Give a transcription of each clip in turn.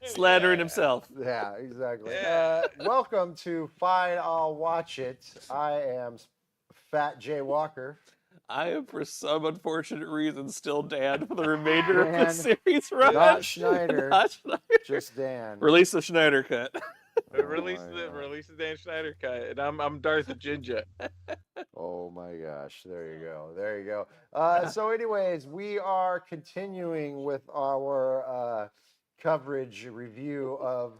Slandering himself. Yeah, exactly. Yeah. Welcome to Fine, I'll Watch It. I am Phat J. Walker. I am, for some unfortunate reason, still Dan for the remainder of Dan, the series run. not Schneider. Not Schneider. Just Dan. Release the Schneider cut. Release the Dan Schneider cut, and I'm Darth Ginger. Oh my gosh, there you go. There you go. So anyways, we are continuing with our coverage review of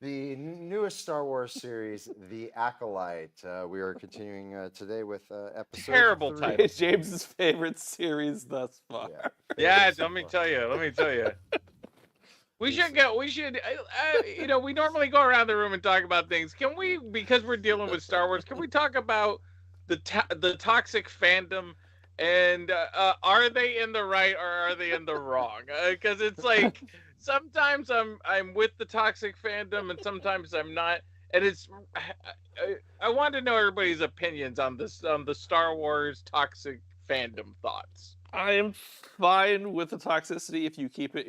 the newest Star Wars series, The Acolyte. We are continuing today with episode Terrible 3. title. It's James's favorite series thus far. Yeah, let me tell you. We should go. We should. We normally go around the room and talk about things. Can we, because we're dealing with Star Wars, can we talk about the toxic fandom? And are they in the right or are they in the wrong? Because it's like sometimes I'm with the toxic fandom and sometimes I'm not. And it's I want to know everybody's opinions on this, on the Star Wars toxic fandom thoughts. I am fine with the toxicity if you keep it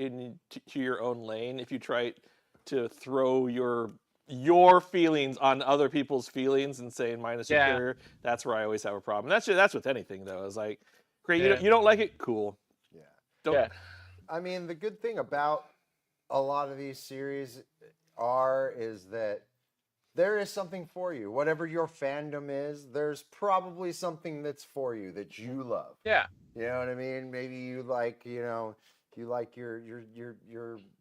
to your own lane. If you try to throw your feelings on other people's feelings and say mine is superior, that's where I always have a problem. That's with anything though. It's like, great, you don't like it, cool. Yeah. I mean, the good thing about a lot of these series is that there is something for you. Whatever your fandom is, there's probably something that's for you that you love. Yeah. You know what I mean? Maybe you like, you like your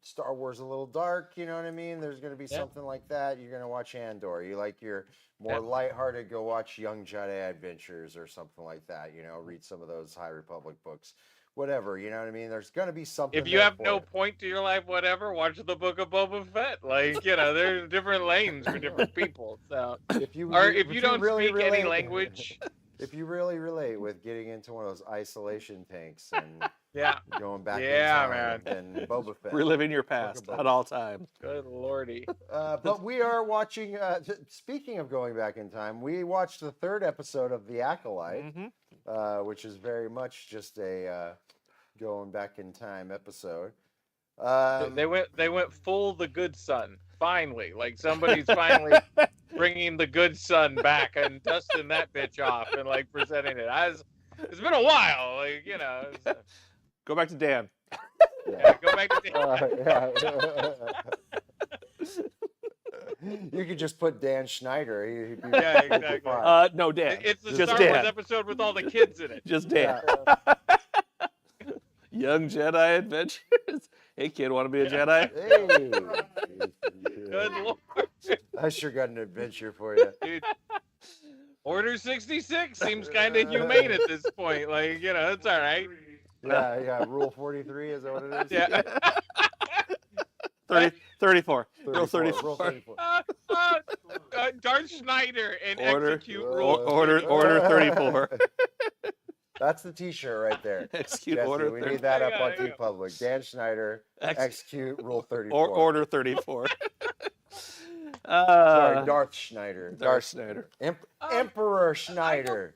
Star Wars a little dark, you know what I mean? There's going to be something like that. You're going to watch Andor. You like your more lighthearted, go watch Young Jedi Adventures or something like that, read some of those High Republic books. Whatever, you know what I mean? There's going to be something. If you have no point to your life, whatever, watch the Book of Boba Fett. Like, there's different lanes for different people. So, if you don't really speak any language, if you really relate with getting into one of those isolation tanks and going back in time, and Boba Fett, reliving your past at all times. Good lordy. But we are watching. Speaking of going back in time, we watched the 3rd episode of The Acolyte, which is very much just a going back in time episode. They went full the good son. Finally, like somebody's finally bringing the good son back and dusting that bitch off and like presenting it. It's been a while, like Go back to Dan. Go back to Dan. You could just put Dan Schneider. Exactly. No, Dan. It's the just Star Wars episode with all the kids in it. Just Dan. Young Jedi Adventures. Hey, kid, want to be a Jedi? Hey. Good lord. I sure got an adventure for you. Dude, Order 66 seems kind of humane at this point. Like, it's all right. Yeah. Rule 43, is that what it is? Yeah. 34. Rule 34. Rule 34. Darth Schneider and Order, execute rule. Order 34. That's the T-shirt right there. Execute Jesse, Order we 34. need that up on TeePublic. Dan Schneider, execute Rule 34. Order 34. Sorry, Darth Schneider. Darth Schneider. Emperor Schneider.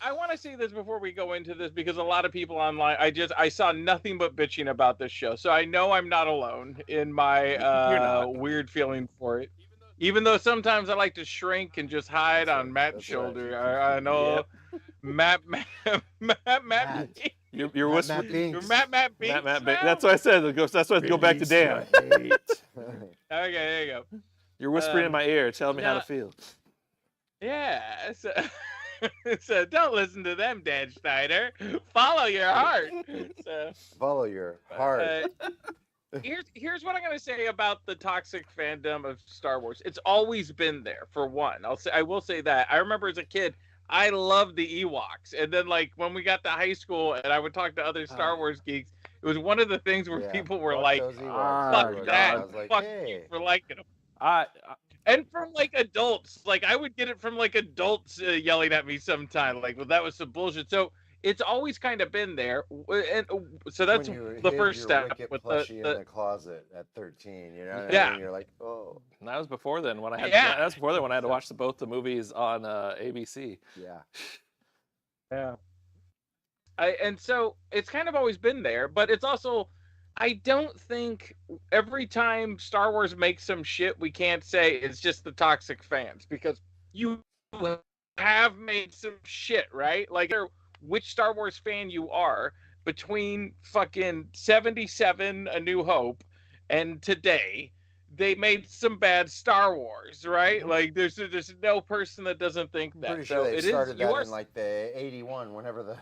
I want to say this before we go into this because a lot of people online, I saw nothing but bitching about this show. So I know I'm not alone in my weird feeling for it. Even though sometimes I like to shrink and just hide on Matt's shoulder. Right. I know. Yep. Matt. You're whispering. You're Matt Binks. Matt Binks. That's what I said. That's why I go back to Dan. Okay, there you go. You're whispering in my ear, telling me how to feel. Yeah. So don't listen to them, Dan Schneider. Follow your heart. Follow your heart. Here's what I'm gonna say about the toxic fandom of Star Wars. It's always been there. For one, I will say that. I remember as a kid, I loved the Ewoks, and then like when we got to high school, and I would talk to other Star Wars geeks, it was one of the things where people were like, "Fuck that, fuck you for liking them." And from like adults, like I would get it from like adults yelling at me sometime, like, "Well, that was some bullshit." So it's always kind of been there, and so that's the first step with in the closet at 13. You know, what I mean? You're like, oh. And that was before then when I had. That was before then when I had to watch both the movies on ABC. Yeah. And so it's kind of always been there, but it's also I don't think every time Star Wars makes some shit, we can't say it's just the toxic fans, because you have made some shit, right? Like, which Star Wars fan you are, between fucking 77, A New Hope, and today, they made some bad Star Wars, right? Mhm. Like, there's no person that doesn't think I'm that. pretty So sure they it is. started You that are. in like the 81, whenever the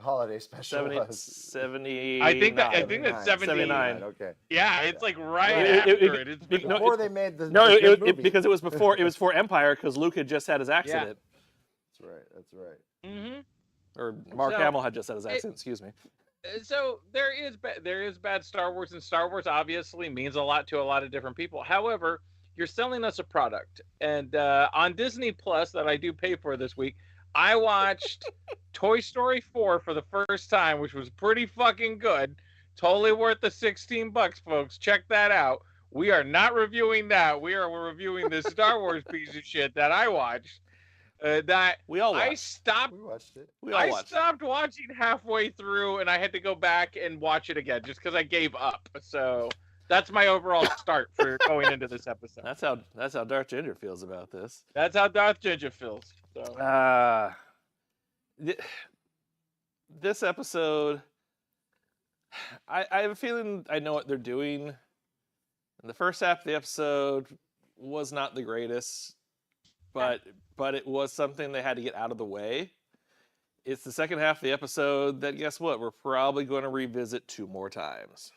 holiday special was. 79. I think that's 70. 79. Okay. Yeah, it's like right Right. after it. It's been no, Before they made the No, good movie. because it was before Empire, because Luke had just had his accident, That's right. That's right. Mm-hmm. or Mark So, Hamill had just had his accident. Excuse me. So there is bad Star Wars, and Star Wars obviously means a lot to a lot of different people. However, you're selling us a product, and on Disney Plus that I do pay for this week, I watched Toy Story 4 for the first time, which was pretty fucking good. Totally worth the $16, folks. Check that out. We are not reviewing that. We're reviewing this Star Wars piece of shit that I watched. That We all I watched. stopped. We watched it. We all I watched. stopped watching halfway through, and I had to go back and watch it again just because I gave up. So that's my overall start for going into this episode. That's how Darth Ginger feels about this. That's how Darth Ginger feels. So This episode, I have a feeling I know what they're doing. And the first half of the episode was not the greatest, but it was something they had to get out of the way. It's the second half of the episode that, guess what, we're probably going to revisit 2 more times.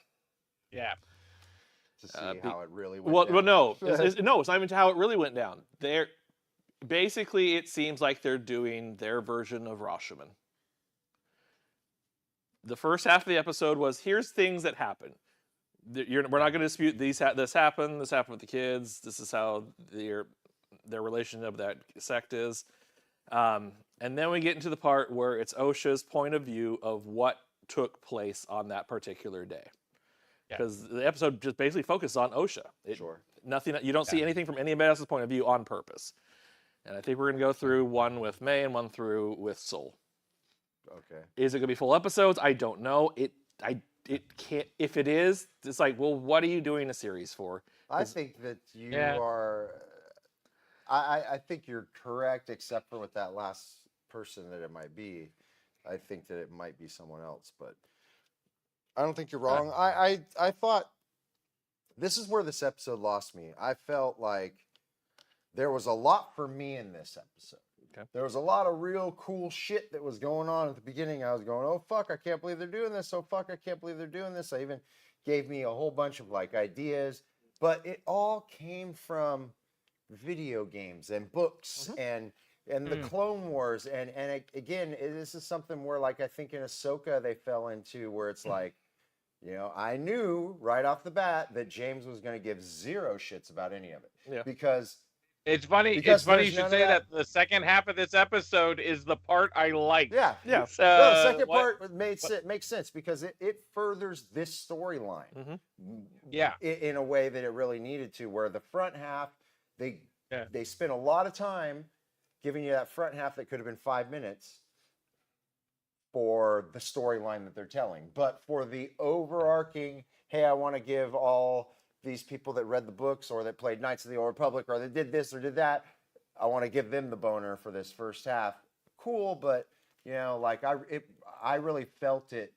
yeah, To see how it really went Well, down. no, it's not even how it really went down. Basically, it seems like they're doing their version of Rashomon. The first half of the episode was, here's things that happen. We're not going to dispute this happened with the kids. This is how their relationship of that sect is. And then we get into the part where it's Osha's point of view of what took place on that particular day. Because the episode just basically focuses on Osha. Sure. Nothing. You don't see anything from anybody else's point of view on purpose. And I think we're going to go through one with May and one through with Soul. Okay. Is it going to be full episodes? I don't know. It can't. If it is, it's like, well, what are you doing a series for? I think that you Yeah. are. I think you're correct, except for with that last person that it might be. I think that it might be someone else, but I don't think you're wrong. I thought this is where this episode lost me. I felt like there was a lot for me in this episode. Okay. There was a lot of real cool shit that was going on at the beginning. I was going, oh fuck, I can't believe they're doing this. Oh fuck, I can't believe they're doing this. I even gave me a whole bunch of like ideas, but it all came from video games and books and the Clone Wars and again, this is something where like I think in Ahsoka they fell into where it's like, you know, I knew right off the bat that James was going to give 0 shits about any of it. Yeah. Because it's funny. Because It's funny there's you should none say of that. that. The second half of this episode is the part I like. yeah. Yeah. So, No, the second what- part makes sense because it furthers this storyline Yeah. in a way that it really needed to. Where the front half, they spent a lot of time giving you that front half that could have been 5 minutes for the storyline that they're telling. But for the overarching, hey, I want to give all these people that read the books or that played Knights of the Old Republic or that did this or did that, I want to give them the boner for this first half. Cool, but you know, like I really felt it.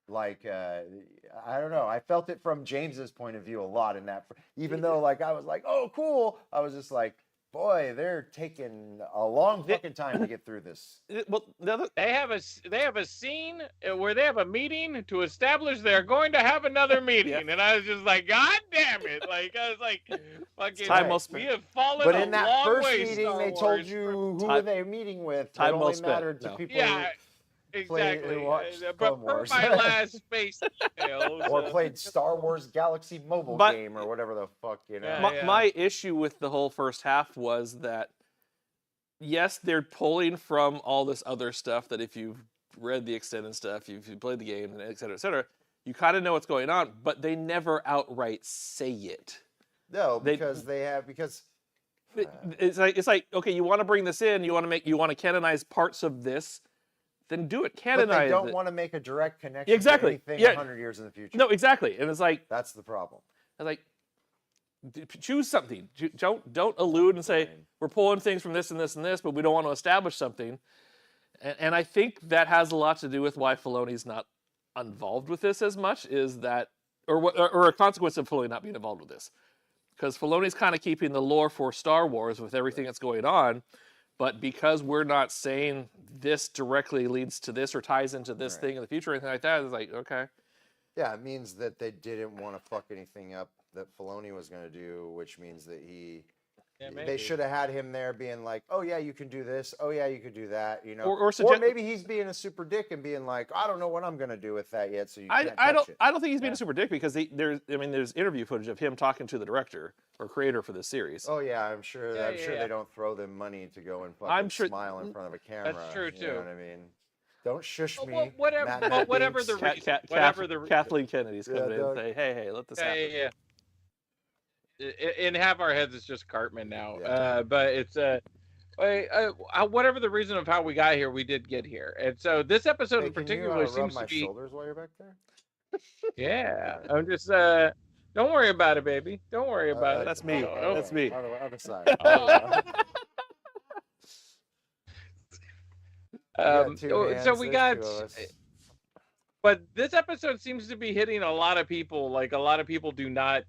Like I don't know, I felt it from James's point of view a lot in that. Even though like I was like, oh cool, I was just like, boy, they're taking a long fucking time to get through this. Well, They have a scene where they have a meeting to establish they're going to have another meeting, and I was just like, God damn it! Like I was like, fucking, time well we spent. have fallen But a in that long first way, meeting, Star they Wars. told you who were they meeting with. Time It well only spent. mattered to No. people Yeah, who exactly. watched But Clone per Wars. my last space emails, or played Star Wars Galaxy mobile But- game or whatever the fuck, you know. Yeah. my issue with the whole first half was that, yes, they're pulling from all this other stuff that if you've read the extended stuff, if you've played the game, and et cetera, you kind of know what's going on, but they never outright say it. No, They- because It's like okay, you want to bring this in, you want to canonize parts of this then do it. But Canonize they don't it. want to make a direct connection Exactly. to anything Yeah. 100 years in the future. No, exactly. And it's like, That's the problem. choose something. Don't allude and say, Right. we're pulling things from this and this and this, but we don't want to establish something. And I think that has a lot to do with why Filoni's not involved with this as much, is that, or a consequence of Filoni not being involved with this. Because Filoni's kind of keeping the lore for Star Wars with everything that's going on, but because we're not saying this directly leads to this or ties into this Right. thing in the future or anything like that, it's like, okay. Yeah, it means that they didn't want to fuck anything up that Filoni was going to do, which means that they maybe. should have had him there being like, oh yeah, you can do this. Oh yeah, you could do that. You know, Or maybe he's being a super dick and being like, I don't know what I'm going to do with that yet. So you can't I touch it. don't think he's being a super dick, because there's interview footage of him talking to the director or creator for this series. Oh yeah, I'm sure. Yeah, I'm sure yeah. they don't throw them money to go and fucking I'm sure- smile in front of a camera. true, You too. know what I mean? Don't shush me. Well, whatever, Matt well, whatever the Binks. reason, whatever the Kathleen Kennedy's Yeah, coming in and don't- say, hey, let this happen. In half our heads, it's just Cartman now. Yeah. But it's whatever the reason of how we got here, we did get here. And so this episode Hey, in can particular you, rub seems my to be. shoulders while you're back there? Yeah, I'm just. Don't worry about it, baby. Don't worry about it. That's me. Oh, That's me. On the other side. So we got. But this episode seems to be hitting a lot of people. Like, a lot of people did not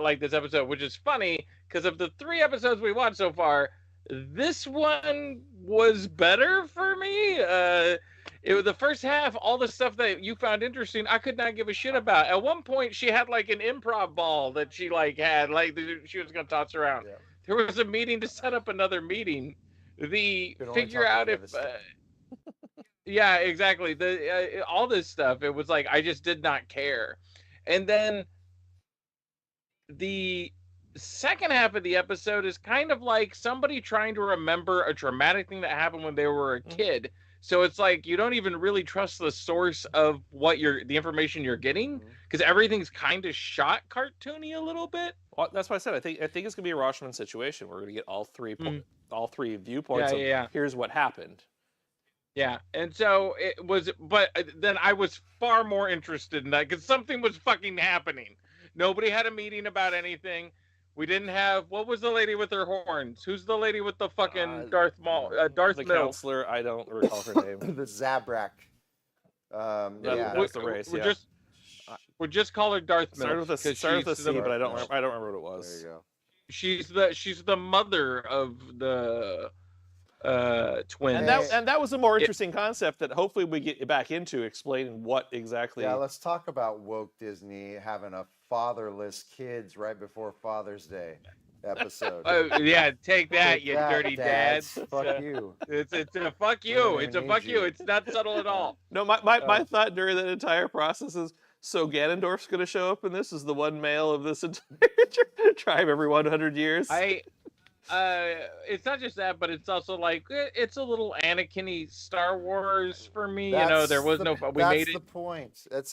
like this episode, which is funny because of the 3 episodes we watched so far, this one was better for me. It was the first half, all the stuff that you found interesting, I could not give a shit about. At one point, she had like an improv ball that she had, like she was gonna toss around. Yeah. There was a meeting to set up another meeting. Can only Figure talk out to if. the other Yeah, exactly. All this stuff, it was like I just did not care. And then the second half of the episode is kind of like somebody trying to remember a traumatic thing that happened when they were a kid. So it's like you don't even really trust the source of what the information you're getting, because everything's kind of shot cartoony a little bit. Well, that's why I said I think it's gonna be a Rashomon situation. We're gonna get all three viewpoints. Yeah. Here's what happened. Yeah, and so it was, but then I was far more interested in that because something was fucking happening. Nobody had a meeting about anything. We didn't have, what was the lady with her horns? Who's the lady with the fucking Darth The Mills? counselor, I don't recall her name. the Zabrak. That's the race. We'll Yeah. we'll just call her Darth Started Mills. with a C, but I don't Mills. remember what it There was. you go. She's the mother of the twins. And that was a more interesting concept that hopefully we get back into, explaining what exactly. Yeah, let's talk about woke Disney having a fatherless kids right before Father's Day episode. Yeah, take that, you that, dirty dads. dad. Fuck you. It's a fuck We you. don't It's a even fuck need you. you. It's not subtle at all. No, my thought during that entire process is, so Ganondorf's going to show up, and this is the one male of this entire tribe every 100 years. It's not just that, but it's also like it's a little Anakin-y Star Wars for me. There was no. We made That's the it. point. That's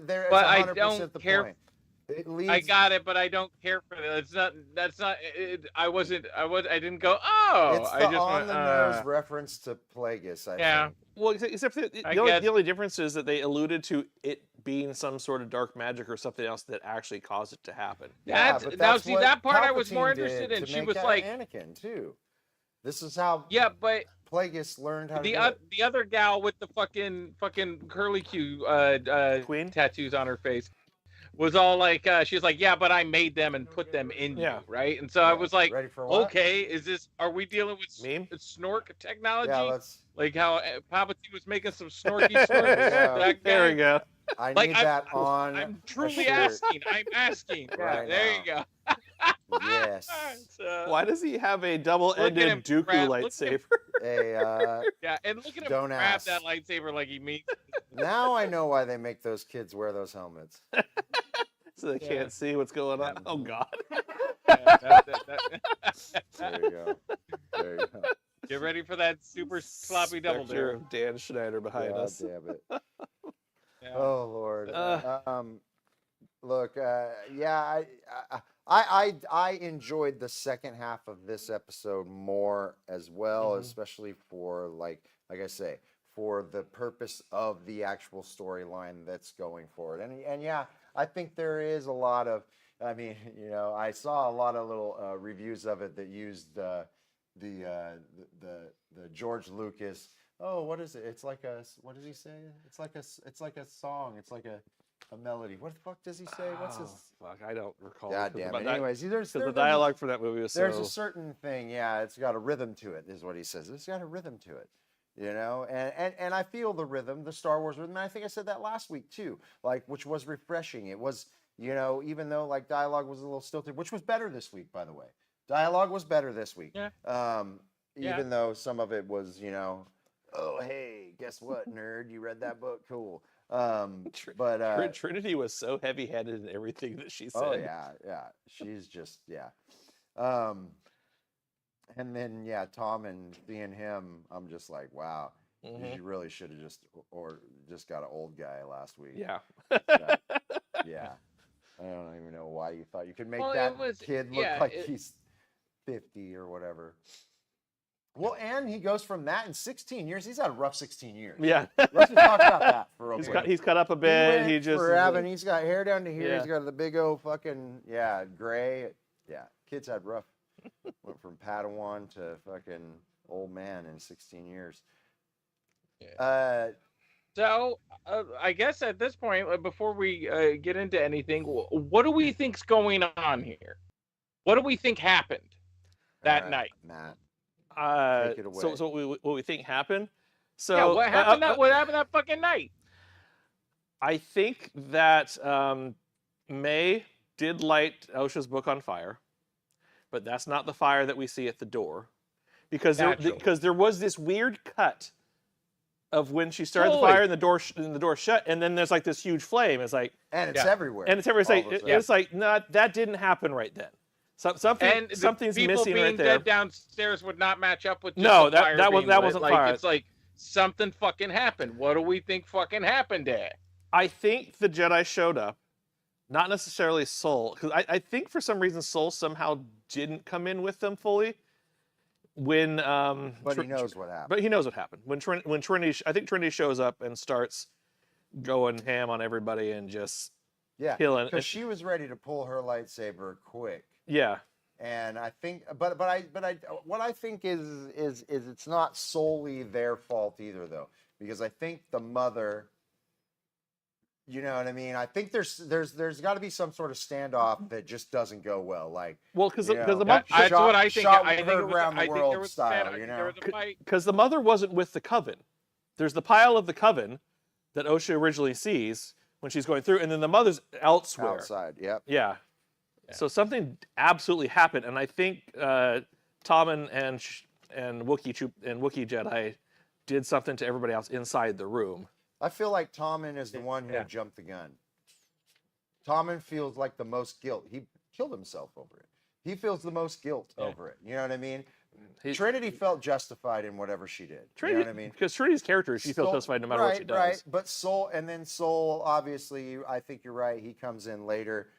there. But I 100% don't the care- point. It leads. I got it, but I don't care for that. It's not. That's not. I wasn't. I didn't go. Oh, It's I the just on went. the nose reference to Plagueis. I Yeah. think. Well, except I the only difference is that they alluded to it being some sort of dark magic or something else that actually caused it to happen. That's- but now, that's see, what that part I was more Palpatine did interested in. to She make was out like- Anakin too. This is how Yeah, but Plagueis learned how to the do it. the other gal with the fucking curly Q Queen? tattoos on her face was all like, she's like, yeah, but I made them and put them in Yeah. you, right? And so I was like, ready for what? okay, are we dealing with Meme? snork technology? Yeah, let's. Like how Palpatine was making some snorky snorks. Yeah. That There guy. we go. I Like, need that on. I'm a truly shirt. asking. I'm asking. Yeah, Right there now. you go. Yes. So, Why does he have a him double-ended Dooku grab- look at him- lightsaber? Hey, yeah, and look at him Don't grab ask. that lightsaber like he means. now I know why they make those kids wear those helmets. So they Yeah. can't see what's going on. Yeah. Oh God. Yeah, There you go. There you go. Get ready for that super sloppy double Spectre dare. of Dan Schneider behind God us. damn it. Yeah. Oh Lord. Uh. Look, yeah, I enjoyed the second half of this episode more as well, Mhm. especially for like I say, for the purpose of the actual storyline that's going forward. And yeah, I think there is a lot of, I mean, you know, I saw a lot of little reviews of it that used the George Lucas. Oh, what is it? It's like a, what does he say? It's like a song. It's like a melody. What the fuck does he say? What's his? Fuck, I don't recall. God damn it. Anyways, because the dialogue for that movie was there's a certain thing. Yeah, it's got a rhythm to it, is what he says. It's got a rhythm to it. You know, and I feel the rhythm, the Star Wars rhythm. And I think I said that last week too, like, which was refreshing. It was, you know, even though like dialogue was a little stilted, which was better this week, by the way. Dialogue was better this week. Yeah. Even though some of it was, you know, oh hey, guess what, nerd? You read that book? Cool. But Trinity was so heavy-handed in everything that she said. Oh yeah, she's just and then yeah, Tom and seeing him, I'm just like, wow, you really should have just got an old guy last week. Yeah. Yeah. I don't even know why you thought you could make kid look like he's 50 or whatever. Well, and he goes from that in 16 years. He's had a rough 16 years. Yeah. Let's just talk about that for a minute. He's cut up a bit. He's got hair down to here. Yeah. He's got the big old fucking, gray. Yeah. Kids had rough. Went from Padawan to fucking old man in 16 years. Yeah. So, I guess at this point, before we get into anything, what do we think's going on here? What do we think happened that night? Matt. Take it away. So what we think happened? So yeah, what happened that fucking night? I think that May did light Osha's book on fire, but that's not the fire that we see at the door, because there was this weird cut of when she started the fire and the door shut, and then there's like this huge flame. It's like, and it's everywhere. And it's everywhere. It's like, no, that didn't happen right then. Something's missing right there. People being dead downstairs would not match up with that wasn't fire. It's like something fucking happened. What do we think fucking happened there? I think the Jedi showed up, not necessarily Soul, because I think for some reason Soul somehow didn't come in with them fully. When but he knows what happened. But he knows what happened when Trinity. I think Trinity shows up and starts going ham on everybody and just killing. Because she was ready to pull her lightsaber quick. Yeah. And I think, but what I think is it's not solely their fault either, though, because I think the mother, you know what I mean? I think there's got to be some sort of standoff that just doesn't go well. Like, because the mother, that's what I think. I think around the world style, you know? Because the mother wasn't with the coven. There's the pile of the coven that Osha originally sees when she's going through, and then the mother's elsewhere. Outside, yep. Yeah. So something absolutely happened, and I think Tommen and Wookiee Jedi did something to everybody else inside the room. I feel like Tommen is the one who jumped the gun. Tommen feels like the most guilt. He killed himself over it. He feels the most guilt over it. You know what I mean? Trinity felt justified in whatever she did. Trinity, you know what I mean? Because Trinity's character, she feels justified no matter what she does. Right, but Soul, obviously, I think you're right. He comes in later.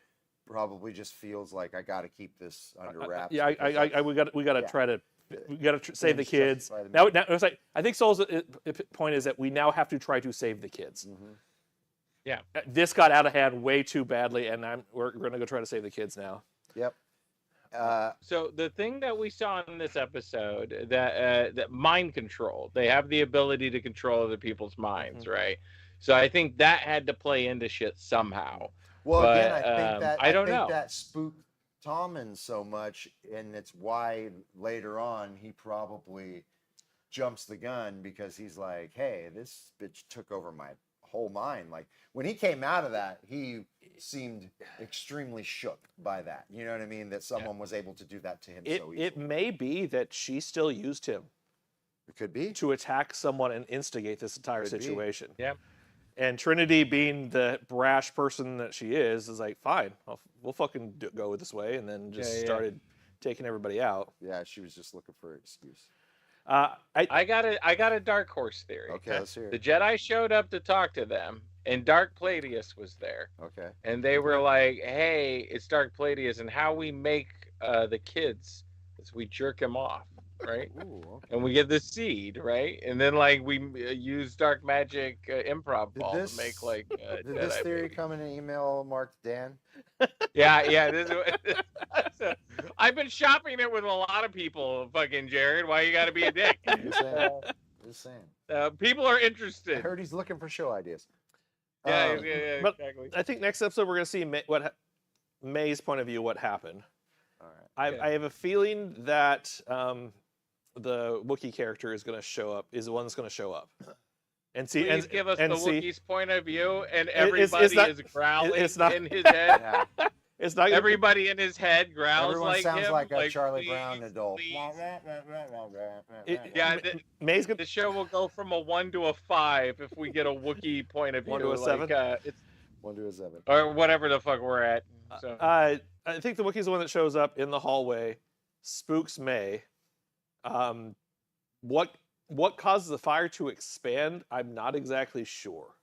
Probably just feels like I got to keep this under wraps. We got to try to save the kids. Now it's like I think Soul's point is that we now have to try to save the kids. Mm-hmm. Yeah, this got out of hand way too badly, and we're going to go try to save the kids now. Yep. So the thing that we saw in this episode, that mind control, they have the ability to control other people's minds, right? So I think that had to play into shit somehow. Well, but, again, I think know. That spooked Tommen so much, and it's why later on he probably jumps the gun, because he's like, hey, this bitch took over my whole mind. Like, when he came out of that, he seemed extremely shook by that. You know what I mean? That someone was able to do that to him so easily. It may be that she still used him. It could be. To attack someone and instigate this entire situation. Yeah. And Trinity, being the brash person that she is like, fine, we'll fucking go this way, and then just started taking everybody out. Yeah, she was just looking for an excuse. I got a dark horse theory. Okay, let's hear it. The Jedi showed up to talk to them, and Dark Plagueis was there. Okay. And they were like, hey, it's Dark Plagueis, and how we make the kids is we jerk him off. right? Ooh, okay. And we get the seed, right? And then like we use dark magic improv Did ball to this make like did Jedi this theory baby. come in an email marked Dan? Yeah. This is so, I've been shopping it with a lot of people. Fucking Jared, why you got to be a dick? Just saying. Just saying. People are I interested. heard he's looking for show ideas. Yeah, Um, But exactly. I think next episode we're gonna see May's point of view, what happened. all right. I have a feeling that the Wookiee character is gonna show up. Is the one that's gonna show up. And see, Please give us the see, Wookiee's point of view, and it's everybody not- is growling it's not- in his head. Yeah. it's not gonna, Everybody in his head growls Everyone like sounds him. like a like, Charlie please, Brown adult. please. It- Yeah, May's gonna the show will go from a 1 to a 5 if we get a Wookiee point of view. 1 to a 7? It's 1 to a 7. or whatever the fuck we're at. So I think the Wookiee's the one that shows up in the hallway, spooks May. What causes the fire to expand? I'm not exactly sure.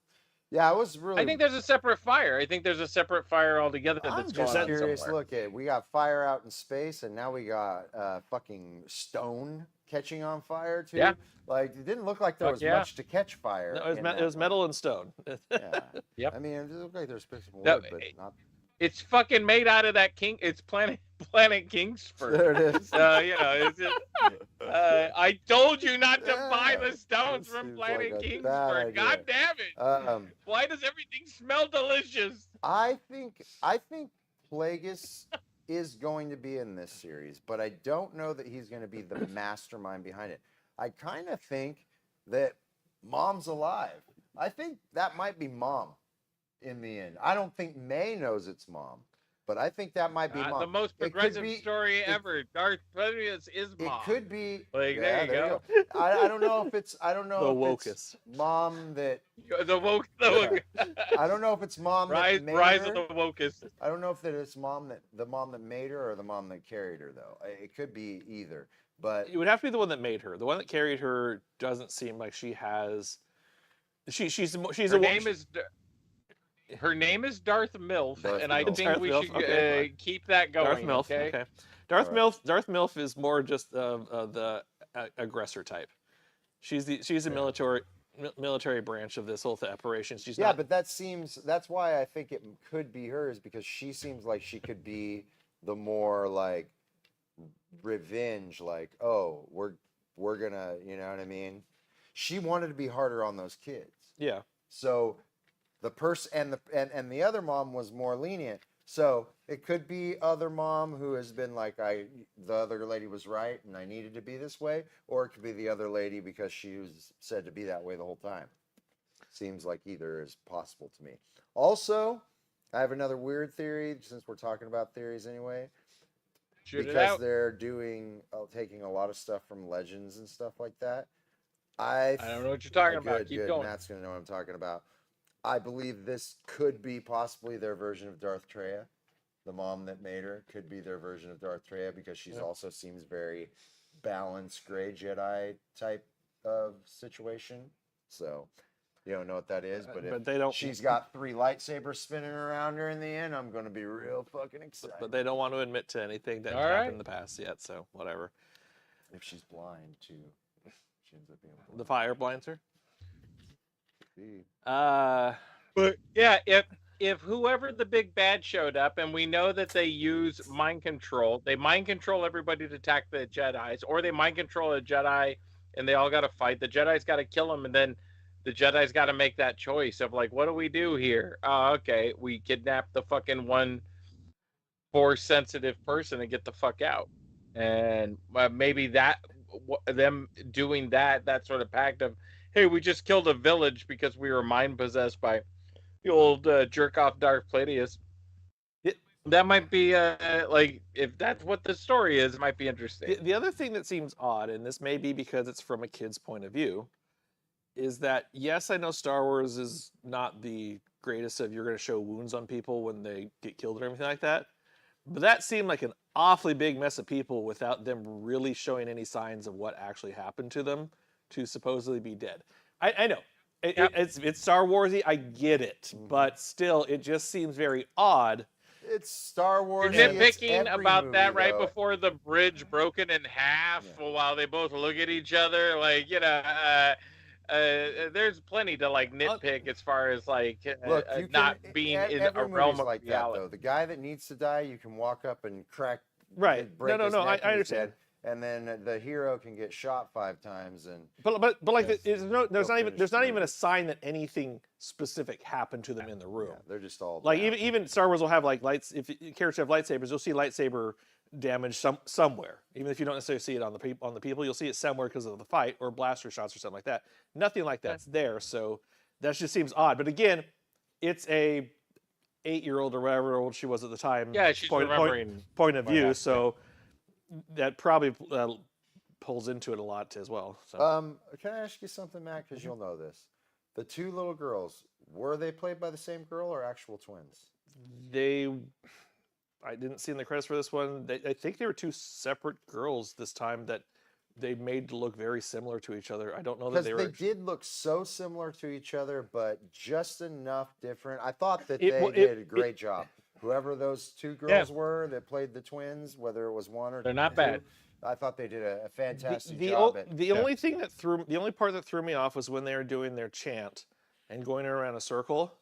Yeah, I was really. I think there's a separate fire. I think there's a separate fire altogether I'm that's just going on curious. somewhere. Look, we got fire out in space, and now we got fucking stone catching on fire too. Yeah. Like it didn't look like there Fuck was yeah. much to catch fire. No, it in was, that one. metal and stone. Yeah. Yep. I mean, it looked like there's some wood, No, but not. It's fucking made out of that king. It's Planet Kingsford. There it is. It's just, I told you not to buy Yeah, the stones that from seems Planet like a bad Kingsford. idea. God damn it! Why does everything smell delicious? I think Plagueis is going to be in this series, but I don't know that he's going to be the mastermind behind it. I kind of think that Mom's alive. I think that might be Mom in the end. I don't think May knows it's Mom, but I think that might be Mom. The most It could progressive be- story ever. Darth Plagueis is It Mom. could be. Like, yeah, there you go. I don't know if it's. I don't know The if it's wokest. Mom that. The woke. The woke. I don't know if it's Mom rise that made rise her. of the wokest. I don't know if that it's the mom that made her or the mom that carried her though. It could be either. But It would have to be the one that made her. The one that carried her doesn't seem like she has. She's Her a name is. Her name is Darth Milf, Darth and I Milf. think Darth we Milf, should okay, keep that going. Darth Milf. Okay. Darth All right. Milf. Darth Milf is more just the aggressor type. She's the military branch of this whole operation. She's yeah, not. but that's why I think it could be her is because she seems like she could be the more like revenge, like, oh, we're gonna, you know what I mean? She wanted to be harder on those kids. Yeah. So the person and the other mom was more lenient. So it could be other mom who has been like, the other lady was right and I needed to be this way, or it could be the other lady because she was said to be that way the whole time. Seems like either is possible to me. Also, I have another weird theory since we're talking about theories anyway. Shoot it Because out. they're taking a lot of stuff from Legends and stuff like that. I don't know what you're talking about. Good, Keep good. going. Matt's gonna know what I'm talking about. I believe this could be possibly their version of Darth Treya. The mom that made her could be their version of Darth Treya because she's also seems very balanced gray Jedi type of situation. So you don't know what that is, but if they don't. she's got 3 lightsabers spinning around her in the end, I'm gonna be real fucking excited. But they don't want to admit to anything that All happened right. in the past yet. So whatever. If she's blind too, she ends up being blind. The fire blinds her. See. But yeah, if whoever the big bad showed up, and we know that they use mind control, they mind control everybody to attack the Jedi's, or they mind control a Jedi and they all got to fight. The Jedi's got to kill him, and then the Jedi's got to make that choice of like, what do we do here? Oh, okay, we kidnap the fucking one Force sensitive person and get the fuck out. And maybe them doing that sort of pact of, hey, we just killed a village because we were mind possessed by the old jerk off Darth Plagueis. That might be like, if that's what the story is, it might be interesting. The other thing that seems odd, and this may be because it's from a kid's point of view, is that yes, I know Star Wars is not the greatest of you're going to show wounds on people when they get killed or anything like that, but that seemed like an awfully big mess of people without them really showing any signs of what actually happened to them to supposedly be dead. I know. It's Star Warsy, I get it, but still, it just seems very odd It's Star You're Wars. nitpicking about that movie, right though. before the bridge broken in half while they both look at each other. Like, there's plenty to like nitpick as far as like Look, you not can. being in Every a realm movie's of like reality. that, though. The guy that needs to die, you can walk up and crack. Right. Break his neck I and he's understand. dead. And then the hero can get shot 5 times, and But like there's not finish the even movie. a sign that anything specific happened to them in the room. yeah, they're just all Like down. even Star Wars will have like lights. If characters have lightsabers, you'll see lightsaber damage somewhere. Even if you don't necessarily see it on the people, you'll see it somewhere because of the fight or blaster shots or something like that. Nothing like that's there, so that just seems odd. But again, it's a 8-year-old or whatever old she was at the time. Yeah, she's remembering point of what view. happened. So that probably pulls into it a lot as well. So. Can I ask you something, Matt? Because you'll know this. The 2 little girls, were they played by the same girl or actual twins? I didn't see in the credits for this one. I think they were 2 separate girls this time that they made to look very similar to each other. I don't know that Because they they were. did look so similar to each other, but just enough different. I thought that It- they well, did a great job. Whoever those 2 girls Yeah. were that played the twins, whether it was one or They're not 2, bad. I thought they did a fantastic the job. the only thing that the only part that threw me off was when they were doing their chant and going around a circle.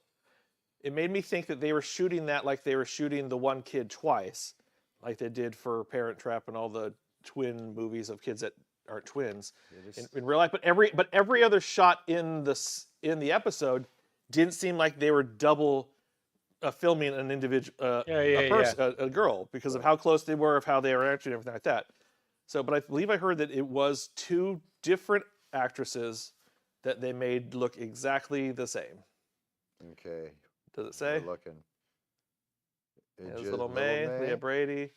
It made me think that they were shooting that like they were shooting the one kid twice, like they did for Parent Trap and all the twin movies of kids that aren't twins in real life. But every other shot in the episode didn't seem like they were double filming an individual a girl because of how close they were, of how they were acting, and everything like that. So, but I believe I heard that it was 2 different actresses that they made look exactly the same. Okay. Does it say? We're looking. There's Little May, Leah Brady,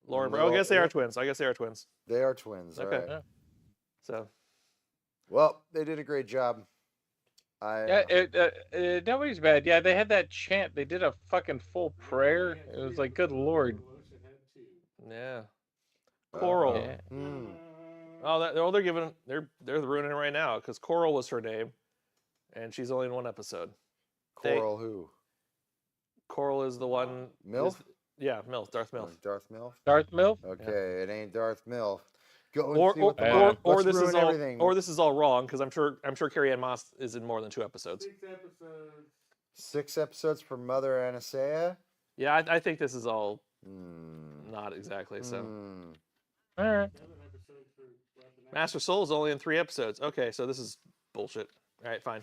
Lauren. Little- I guess they are twins. I guess they are twins. They are twins. Okay. All right. Yeah. So Well, they did a great job. Nobody's bad. Yeah, they had that chant. They did a fucking full prayer. It was like, good lord. yeah, Coral. Yeah. They're giving they're ruining it right now because Coral was her name, and she's only in 1 episode. Coral who? Coral is the one. Milf? Yeah, Milf. Darth Milf. Darth Milf? Darth Milf? Okay, it ain't Darth Milf. Go and Or see what the Let's or this is all wrong because I'm sure Carrie Ann Moss is in more than 2 episodes. 6 episodes. 6 episodes for Mother Anastasia? Yeah, I think this is all not exactly so. All right. Master Soul is only in 3 episodes. Okay, so this is bullshit. All right, fine.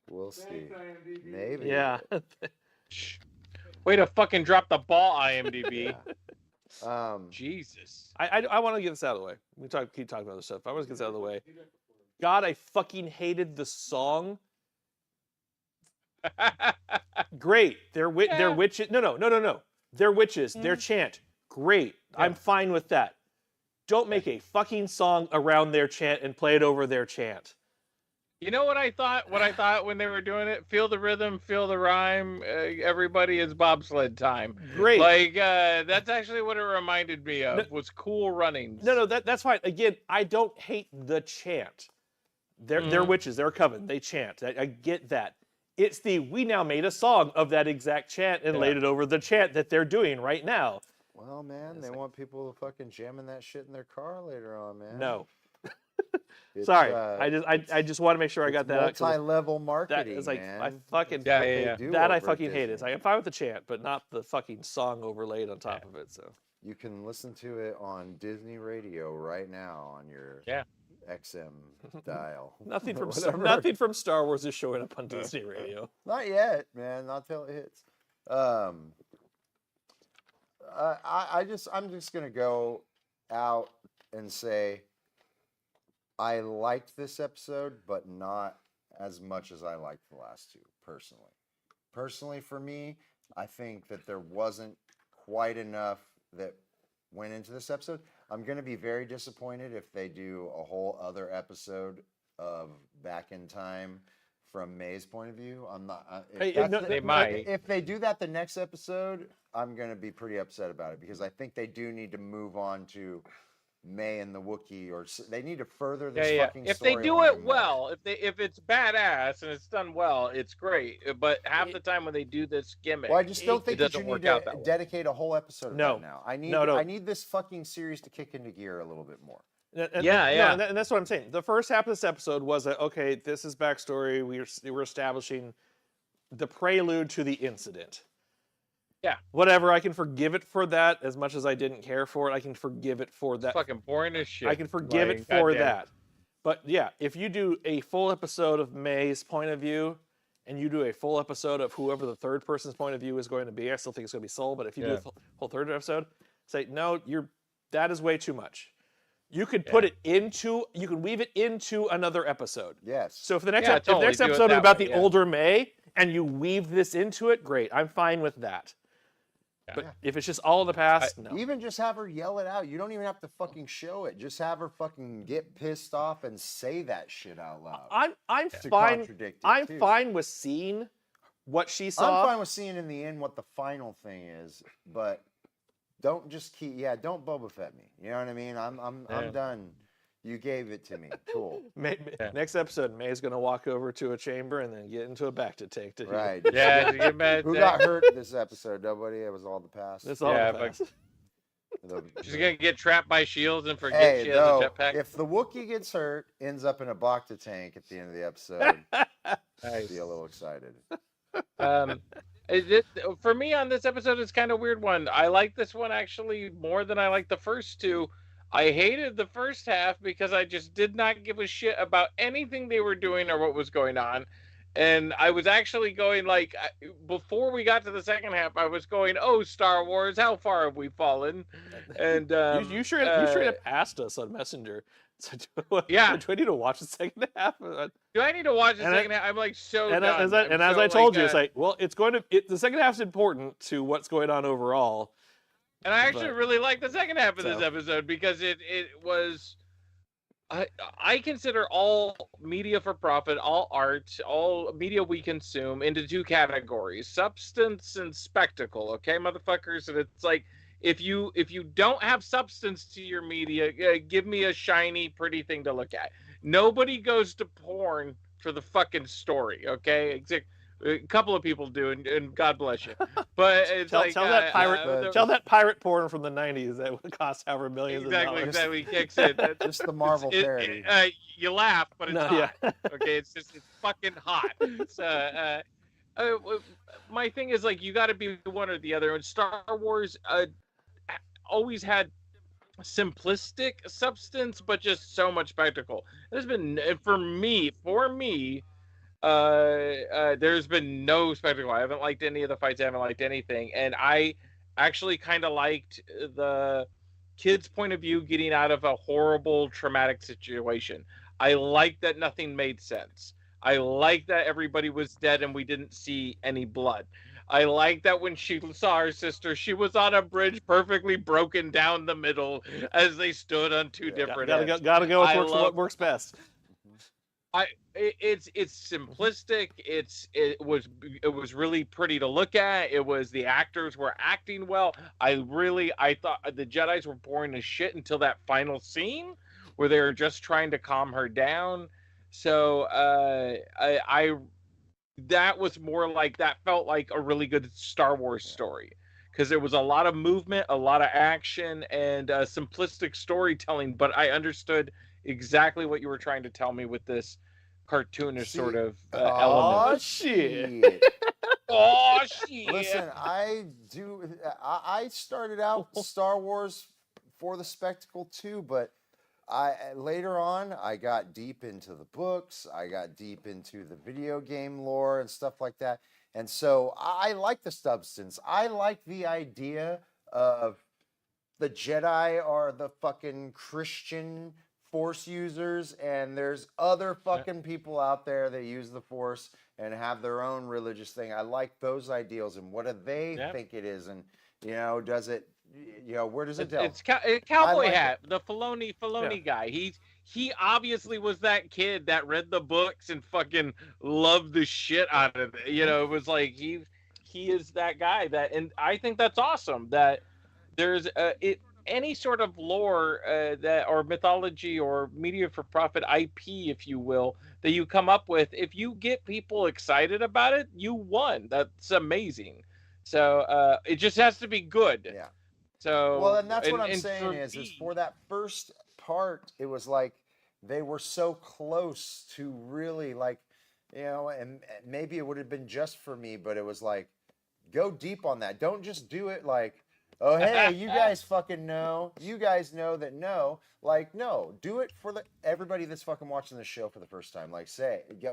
We'll see. Thanks, IMDb. Maybe. Yeah. Way to fucking drop the ball, IMDb. Jesus. I want to get this out of the way. We keep talking about other stuff. I want to get this out of the way. God, I fucking hated the song. Great. They're witches. No. They're witches. Their chant. Great. Yeah. I'm fine with that. Don't make a fucking song around their chant and play it over their chant. You know what I thought? What I thought when they were doing it? Feel the rhythm, feel the rhyme. Everybody is bobsled time. Great. Like that's actually what it reminded me of. Was Cool Runnings. No, that's fine. Again, I don't hate the chant. They're witches. They're a coven. They chant. I get that. It's we now made a song of that exact chant and laid it over the chant that they're doing right now. Well, man, they want people to fucking jamming that shit in their car later on, man. No. Sorry, I just want to make sure I got that out. Multi-level marketing, that is like, man. I fucking That I fucking hate it. I'm fine with the chant, but not the fucking song overlaid on top of it. So you can listen to it on Disney Radio right now on your XM dial. nothing from Star Wars is showing up on Disney Radio. Not yet, man. Not till it hits. I'm just gonna go out and say I liked this episode, but not as much as I liked the last 2, personally. Personally, for me, I think that there wasn't quite enough that went into this episode. I'm going to be very disappointed if they do a whole other episode of Back in Time from May's point of view. I'm not. They might. If they do that the next episode, I'm going to be pretty upset about it because I think they do need to move on to May and the Wookiee, or they need to further this Yeah. fucking If they do storyline it more. well, if it's badass and it's done well, it's great. But half the time when they do this gimmick, Well, I just don't it think that you doesn't need work to out that way. dedicate a whole episode of No. that now. I need No. I need this fucking series to kick into gear a little bit more. And that's what I'm saying. The first half of this episode was that, okay, this is backstory. We're establishing the prelude to the incident. Yeah. Whatever, I can forgive it for that. As much as I didn't care for it, I can forgive it for that. It's fucking boring as shit. I can forgive it for that. But yeah, if you do a full episode of May's point of view, and you do a full episode of whoever the third person's point of view is going to be, I still think it's going to be Soul. But if you do a whole third episode, say no, that is way too much. You could put it into, you can weave it into another episode. Yes. So if the next, Yeah, totally. if the next Do it episode is that about way, the yeah. older May, and you weave this into it, great. I'm fine with that. But if it's just all in the past, no. Even just have her yell it out. You don't even have to fucking show it. Just have her fucking get pissed off and say that shit out loud. I'm To fine. contradict it, I'm too. fine with seeing what she saw. I'm fine with seeing in the end what the final thing is, but don't just don't Boba Fett me. You know what I mean? I'm done. You gave it to me. Cool. Next episode, May's gonna walk over to a chamber and then get into a bacta tank to heal. Right. Yeah, to get mad. Who got hurt this episode? Nobody. It was all the past. That's all Yeah, the but- past. She's gonna get trapped by shields and forget Hey, she has though, a jetpack. if the Wookiee gets hurt, ends up in a bacta tank at the end of the episode, Nice. be a little excited. For me on this episode, it's kind of a weird one. I like this one actually more than I like the first two. I hated the first half because I just did not give a shit about anything they were doing or what was going on. And I was actually going like, before we got to the second half, I was going, "Oh, Star Wars, how far have we fallen?" And you straight up asked us on Messenger. So do I need to watch the second half? Do I need to watch the second half? I'm like so And done. as I told you, it's like, well, the second half's important to what's going on overall. And I actually really like the second half of this episode because it was. I consider all media for profit, all art, all media we consume into two categories: substance and spectacle. Okay, motherfuckers, and it's like if you don't have substance to your media, give me a shiny, pretty thing to look at. Nobody goes to porn for the fucking story. Okay, a couple of people do, and God bless you. But it's tell that pirate porn from the '90s that would cost however millions of dollars. Exactly, kicks in. Just the Marvel parody. You laugh, but it's hot. Yeah. Okay, it's fucking hot. So, my thing is like you got to be one or the other. And Star Wars always had simplistic substance, but just so much spectacle. There's been for me. There's been no spectacle. I haven't liked any of the fights. I haven't liked anything. And I actually kind of liked the kid's point of view getting out of a horrible, traumatic situation. I like that nothing made sense. I like that everybody was dead and we didn't see any blood. I like that when she saw her sister, she was on a bridge perfectly broken down the middle as they stood on two different ends. Gotta go with what works best. It's simplistic. It was really pretty to look at. The actors were acting well. I thought the Jedis were boring as shit until that final scene where they were just trying to calm her down. So that was more like, that felt like a really good Star Wars story because there was a lot of movement, a lot of action, and simplistic storytelling. But I understood exactly what you were trying to tell me with this cartoonish sort of element. Oh shit! Oh shit! Listen, I started out Star Wars for the spectacle too, but later on I got deep into the books. I got deep into the video game lore and stuff like that, and so I like the substance. I like the idea of the Jedi are the fucking Christian Force users, and there's other fucking people out there that use the Force and have their own religious thing. I like those ideals, and what do they think it is, and does it, where does it go? It's cowboy like hat, the Filoni guy. He obviously was that kid that read the books and fucking loved the shit out of it. It was like he is that guy and I think that's awesome that there's any sort of lore that or mythology or media for profit IP, if you will, that you come up with, if you get people excited about it, you won. That's amazing. So it just has to be good. Yeah. So Well, and that's what I'm and saying for is me, for that first part, it was like they were so close to really like, and maybe it would have been just for me, but it was like, go deep on that. Don't just do it like, oh, hey, you guys fucking know. You guys know that no. Like, no, do it for everybody that's fucking watching this show for the first time. Like,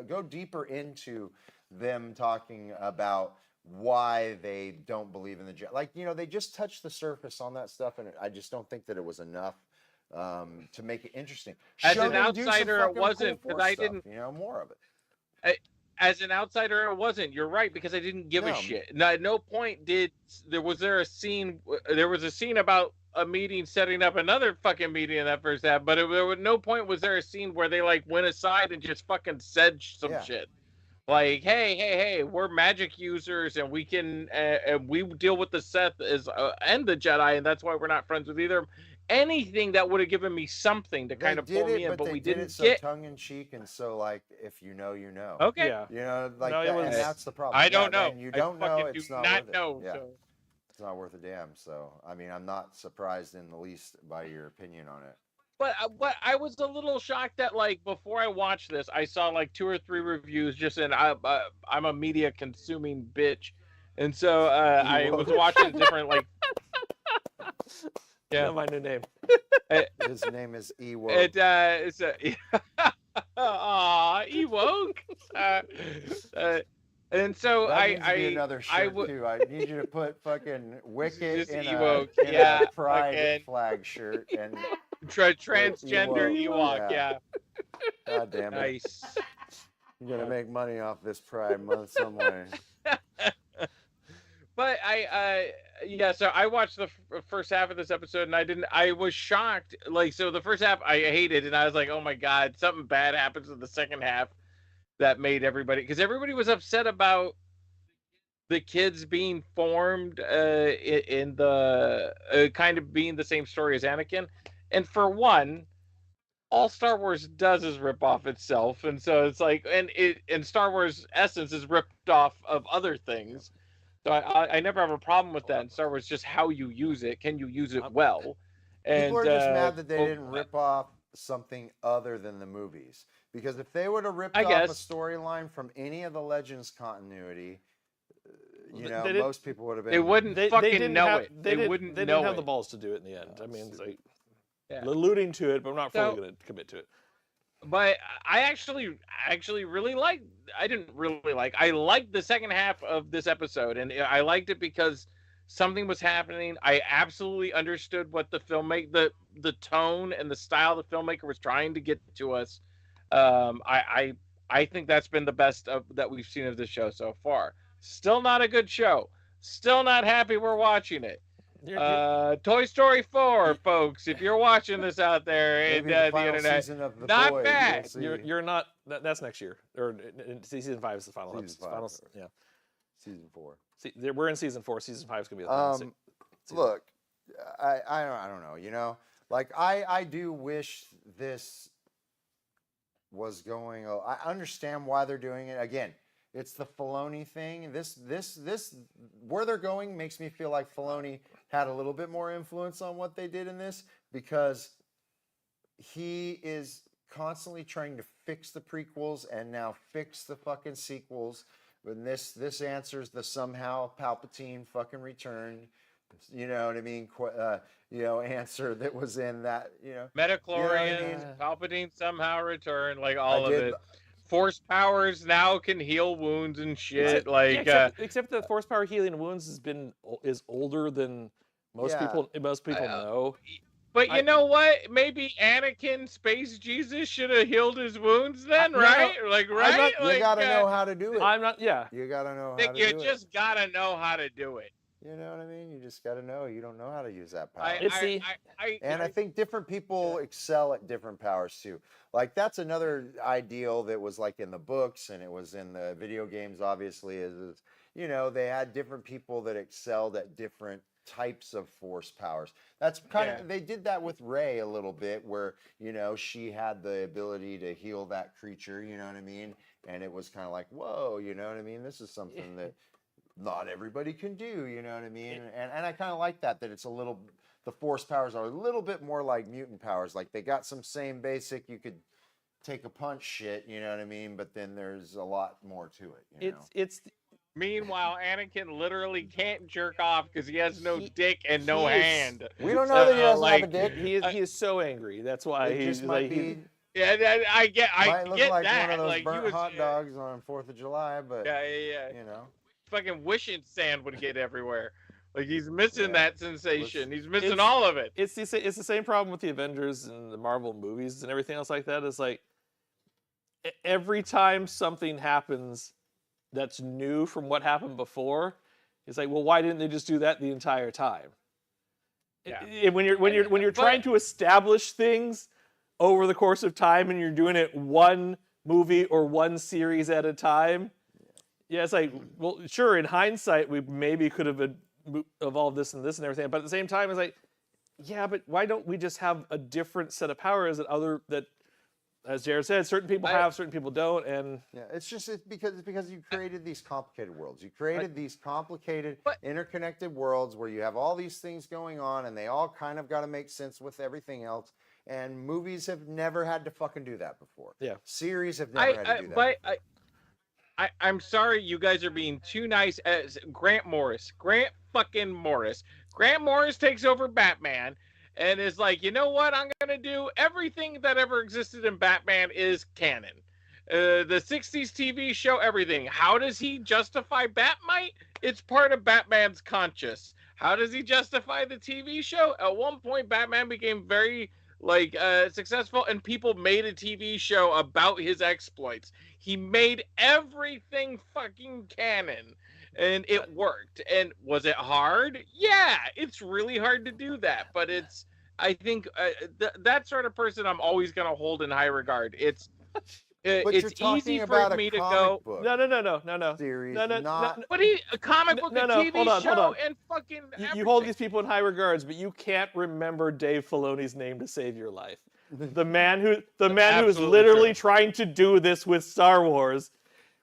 go deeper into them talking about why they don't believe in the Jedi. Like, they just touched the surface on that stuff, and I just don't think that it was enough to make it interesting. as Show an them do some outsider, it fucking wasn't cool because Force I stuff, didn't. more of it. As an outsider, it wasn't. You're right, because I didn't give a No. shit. At no point was there a scene. There was a scene about a meeting setting up another fucking meeting in that first half, but at no point was there a scene where they like went aside and just fucking said some shit. Like, hey, we're magic users, and we can, and we deal with the Sith and the Jedi, and that's why we're not friends with either. Anything that would have given me something to kind of pull me in, but we didn't so get. tongue in cheek, and so like, if you know, you know. Okay. Yeah. Like No, it that, was- and that's the problem. I don't know. And you don't know, fucking it's do not not worth know. it. Yeah, So. it's not worth a damn. So, I mean, I'm not surprised in the least by your opinion on it. But I was a little shocked that like before I watched this, I saw like 2 or 3 reviews just in I'm a media consuming bitch, and so I was watching different like Yeah, my new name. His name is Ewok. It's aw Ewok. And so that needs to be I another shirt too. I need you to put fucking Wicket Just in Ewok, a pride fucking- flag shirt and transgender Ewok, Ewok. God damn it. Nice. You're gonna make money off this Pride Month some way. But so I watched the first half of this episode, and I was shocked. Like, so the first half I hated, and I was like, oh my God, something bad happens in the second half that made everybody, because everybody was upset about the kids being formed in the kind of being the same story as Anakin. And for one, all Star Wars does is rip off itself, and so it's like, and Star Wars essence is ripped off of other things. So I never have a problem with that. In Star Wars, just how you use it. Can you use it well? And People are just mad that they didn't rip off something other than the movies. Because if they would have ripped off a storyline from any of the Legends continuity, most people would have been. They wouldn't fucking know it. They wouldn't know it. They didn't have the balls to do it in the end. I mean, it's like alluding to it, but I'm not fully going to commit to it. But I actually really liked. I liked the second half of this episode, and I liked it because something was happening. I absolutely understood what the tone and the style the filmmaker was trying to get to us. I think that's been the best that we've seen of this show so far. Still not a good show. Still not happy we're watching it. Toy Story 4, folks, if you're watching this out there in the internet, not Boys, bad. You're not. That's next year, or season 5 is the final. Yeah. Season 4. We're in season 4. Season 5 is gonna be the final. Look, I don't know. Like I do wish this was going. I understand why they're doing it. Again, it's the Filoni thing. This where they're going makes me feel like Filoni had a little bit more influence on what they did in this, because he is constantly trying to fix the prequels and now fix the fucking sequels. When this answers the somehow Palpatine fucking return, you know what I mean? Answer that was in that, Metachlorians, Palpatine somehow returned, like all of it. Force powers now can heal wounds and shit. Except that force power healing wounds is older than most people know. But you know what? Maybe Anakin, Space Jesus, should have healed his wounds then, right? You gotta know how to do it. I'm not. Yeah. You gotta know how to do it. You just gotta know how to do it. You know what I mean? You just got to know. You don't know how to use that power. I think different people excel at different powers too. Like that's another ideal that was like in the books and it was in the video games. Obviously, is you know, they had different people that excelled at different types of force powers. That's kind of, they did that with Rey a little bit, where, you know, she had the ability to heal that creature, you know what I mean? And it was kind of like, whoa, you know what I mean? This is something that not everybody can do, you know what I mean? And I kind of like that it's a little, the force powers are a little bit more like mutant powers. Like they got some same basic, you could take a punch shit, you know what I mean? But then there's a lot more to it, you know? Meanwhile, Anakin literally can't jerk off because he has no dick and no hand. We don't know that he doesn't have a dick. He is so angry. That's why he's like yeah, I get like that. One of those like burnt hot dogs on 4th of July, but you know, fucking wishing sand would get everywhere. Like he's missing that sensation. He's missing all of it. It's the same problem with the Avengers and the Marvel movies and everything else like that. It's like every time something happens that's new from what happened before, it's like, well, why didn't they just do that the entire time? Yeah. When you're trying to establish things over the course of time and you're doing it one movie or one series at a time, it's like, well, sure, in hindsight, we maybe could have evolved this and everything, but at the same time, it's like, yeah, but why don't we just have a different set of powers that as Jared said, certain people have, certain people don't, and it's because you created these complicated worlds. You created these complicated, interconnected worlds where you have all these things going on, and they all kind of got to make sense with everything else. And movies have never had to fucking do that before. Yeah, series have never had to do that. But I'm sorry, you guys are being too nice. Grant fucking Morris. Grant Morris takes over Batman. And is like, you know what I'm going to do? Everything that ever existed in Batman is canon. The 60s TV show, everything. How does he justify Batmite? It's part of Batman's conscience. How does he justify the TV show? At one point, Batman became very successful, and people made a TV show about his exploits. He made everything fucking canon. And it worked. And was it hard? Yeah, it's really hard to do that. But I think that sort of person I'm always going to hold in high regard. It's easy for me to go. No. Series, not. But a comic book, a TV show, and fucking. You hold these people in high regards, but you can't remember Dave Filoni's name to save your life. The man who is literally trying to do this with Star Wars.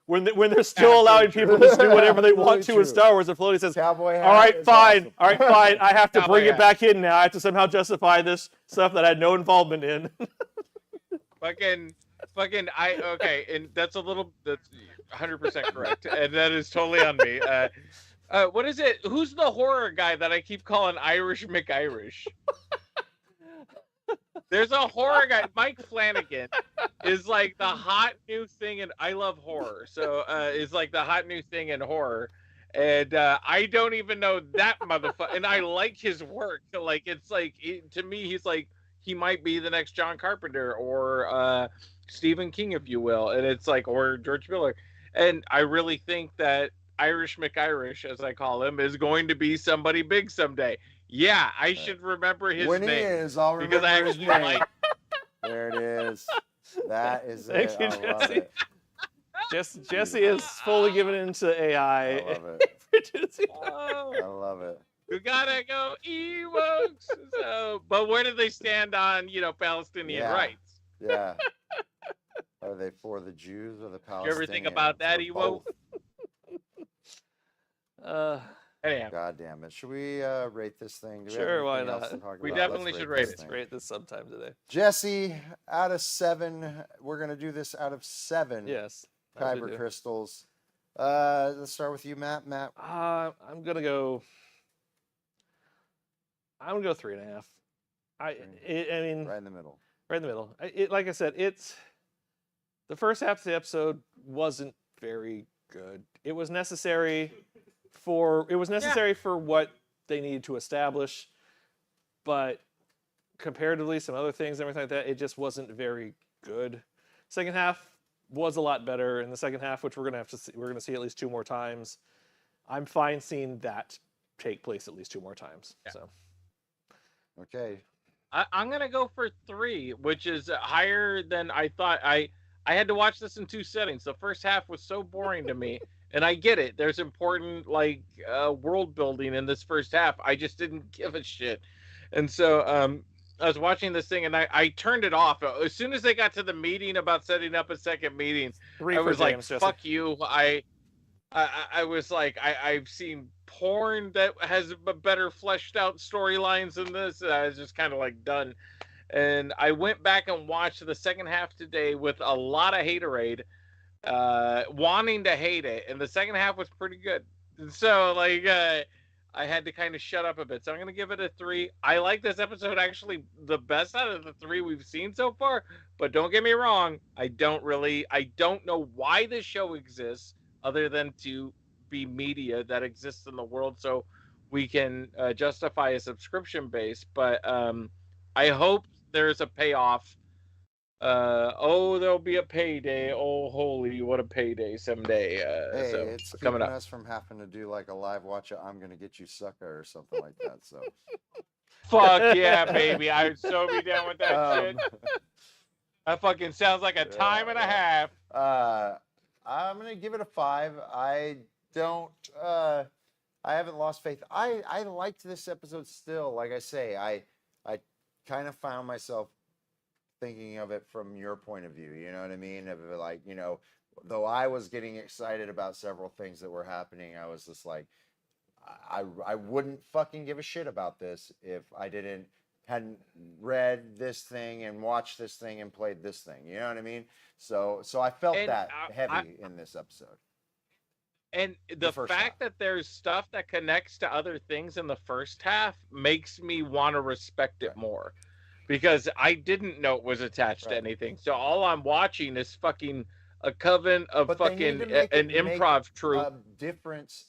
When they're still allowing people to do whatever they want to with Star Wars, and Filoni says, all right, fine, I have to bring it back in now. I have to somehow justify this stuff that I had no involvement in. Okay, and that's 100% correct, and that is totally on me. What is it? Who's the horror guy that I keep calling Irish McIrish? There's a horror guy. Mike Flanagan is like the hot new thing, and I love horror. So is like the hot new thing in horror, and I don't even know that motherfucker. And I like his work. Like it's like to me, he's like he might be the next John Carpenter or Stephen King, if you will. And it's like or George Miller. And I really think that Irish McIrish, as I call him, is going to be somebody big someday. Yeah, I should remember his name. When he is, I'll remember his name. There it is. That is Thank it. you, I love it. Jesse is fully given into AI. I love it. I love it. We gotta go Ewoks. So, but where do they stand on, Palestinian rights? Yeah. Are they for the Jews or the Palestinians? You ever think about that, Ewok? Anyhow. God damn it. Should we rate this thing? Sure, why not? We definitely should rate it. Let's rate this sometime today. Jesse, out of 7, we're going to do this out of 7. Yes. Kyber crystals. Let's start with you, Matt. I'm going to go 3.5. I mean, right in the middle. Right in the middle. Like I said, the first half of the episode wasn't very good. It was necessary for what they needed to establish, but comparatively some other things and everything like that, it just wasn't very good. Second half was a lot better. In the second half, which we're gonna see at least 2 more times, I'm fine seeing that take place at least 2 more times. Yeah. So okay, I'm gonna go for 3, which is higher than I thought. I had to watch this in 2 settings. The first half was so boring to me, And I get it. There's important like world building in this first half. I just didn't give a shit. And so I was watching this thing and I turned it off. As soon as they got to the meeting about setting up a second meeting, Three I for was James, like, Jesse. fuck you. I was like, I've seen porn that has better fleshed out storylines than this. I was just kind of like done. And I went back and watched the second half today with a lot of haterade, wanting to hate it. And the second half was pretty good. So, like, I had to kind of shut up a bit. So I'm going to give it a 3. I like this episode actually the best out of the 3 we've seen so far. But don't get me wrong. I don't know why this show exists other than to be media that exists in the world so we can justify a subscription base. But I hope there's a payoff. There'll be a payday. Oh, holy, what a payday someday. Hey, so it's coming keeping up. us from having to do like a live watch of I'm Gonna Get You Sucker or something like that. So Fuck yeah, baby. I would so be down with that shit. That fucking sounds like a time and a half. I'm gonna give it a 5. I haven't lost faith. I liked this episode still. Like I say, I kind of found myself thinking of it from your point of view. You know what I mean? Of like, you know, though I was getting excited about several things that were happening, I was just like, I wouldn't fucking give a shit about this if I hadn't read this thing and watched this thing and played this thing. You know what I mean? So I felt that heavy in this episode. And the fact that there's stuff that connects to other things in the first half makes me want to respect it more. Because I didn't know it was attached to anything. So all I'm watching is fucking a coven of fucking an improv troupe. A difference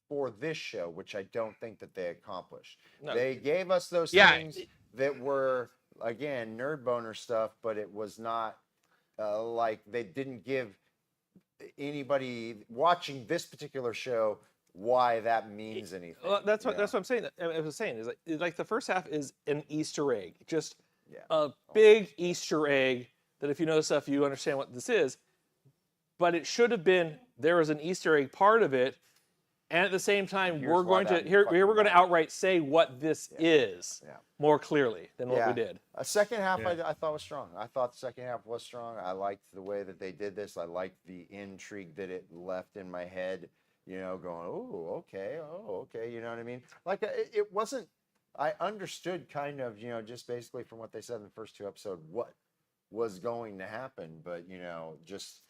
for this show, which I don't think that they accomplished. No. They gave us those things that were, again, nerd boner stuff, but it was not like they didn't give anybody watching this particular show why that means anything. Well, that's what I'm saying. I was saying is like the first half is an Easter egg, just a big Easter egg that if you know stuff, you understand what this is. But it should have been there was an Easter egg part of it, and at the same time we're going to outright say what this is more clearly than what we did. A second half I thought was strong. I thought the second half was strong. I liked the way that they did this. I liked the intrigue that it left in my head. You know, going, oh, okay, you know what I mean? Like, it wasn't, I understood kind of, you know, just basically from what they said in the first 2 episodes, what was going to happen, but, you know, just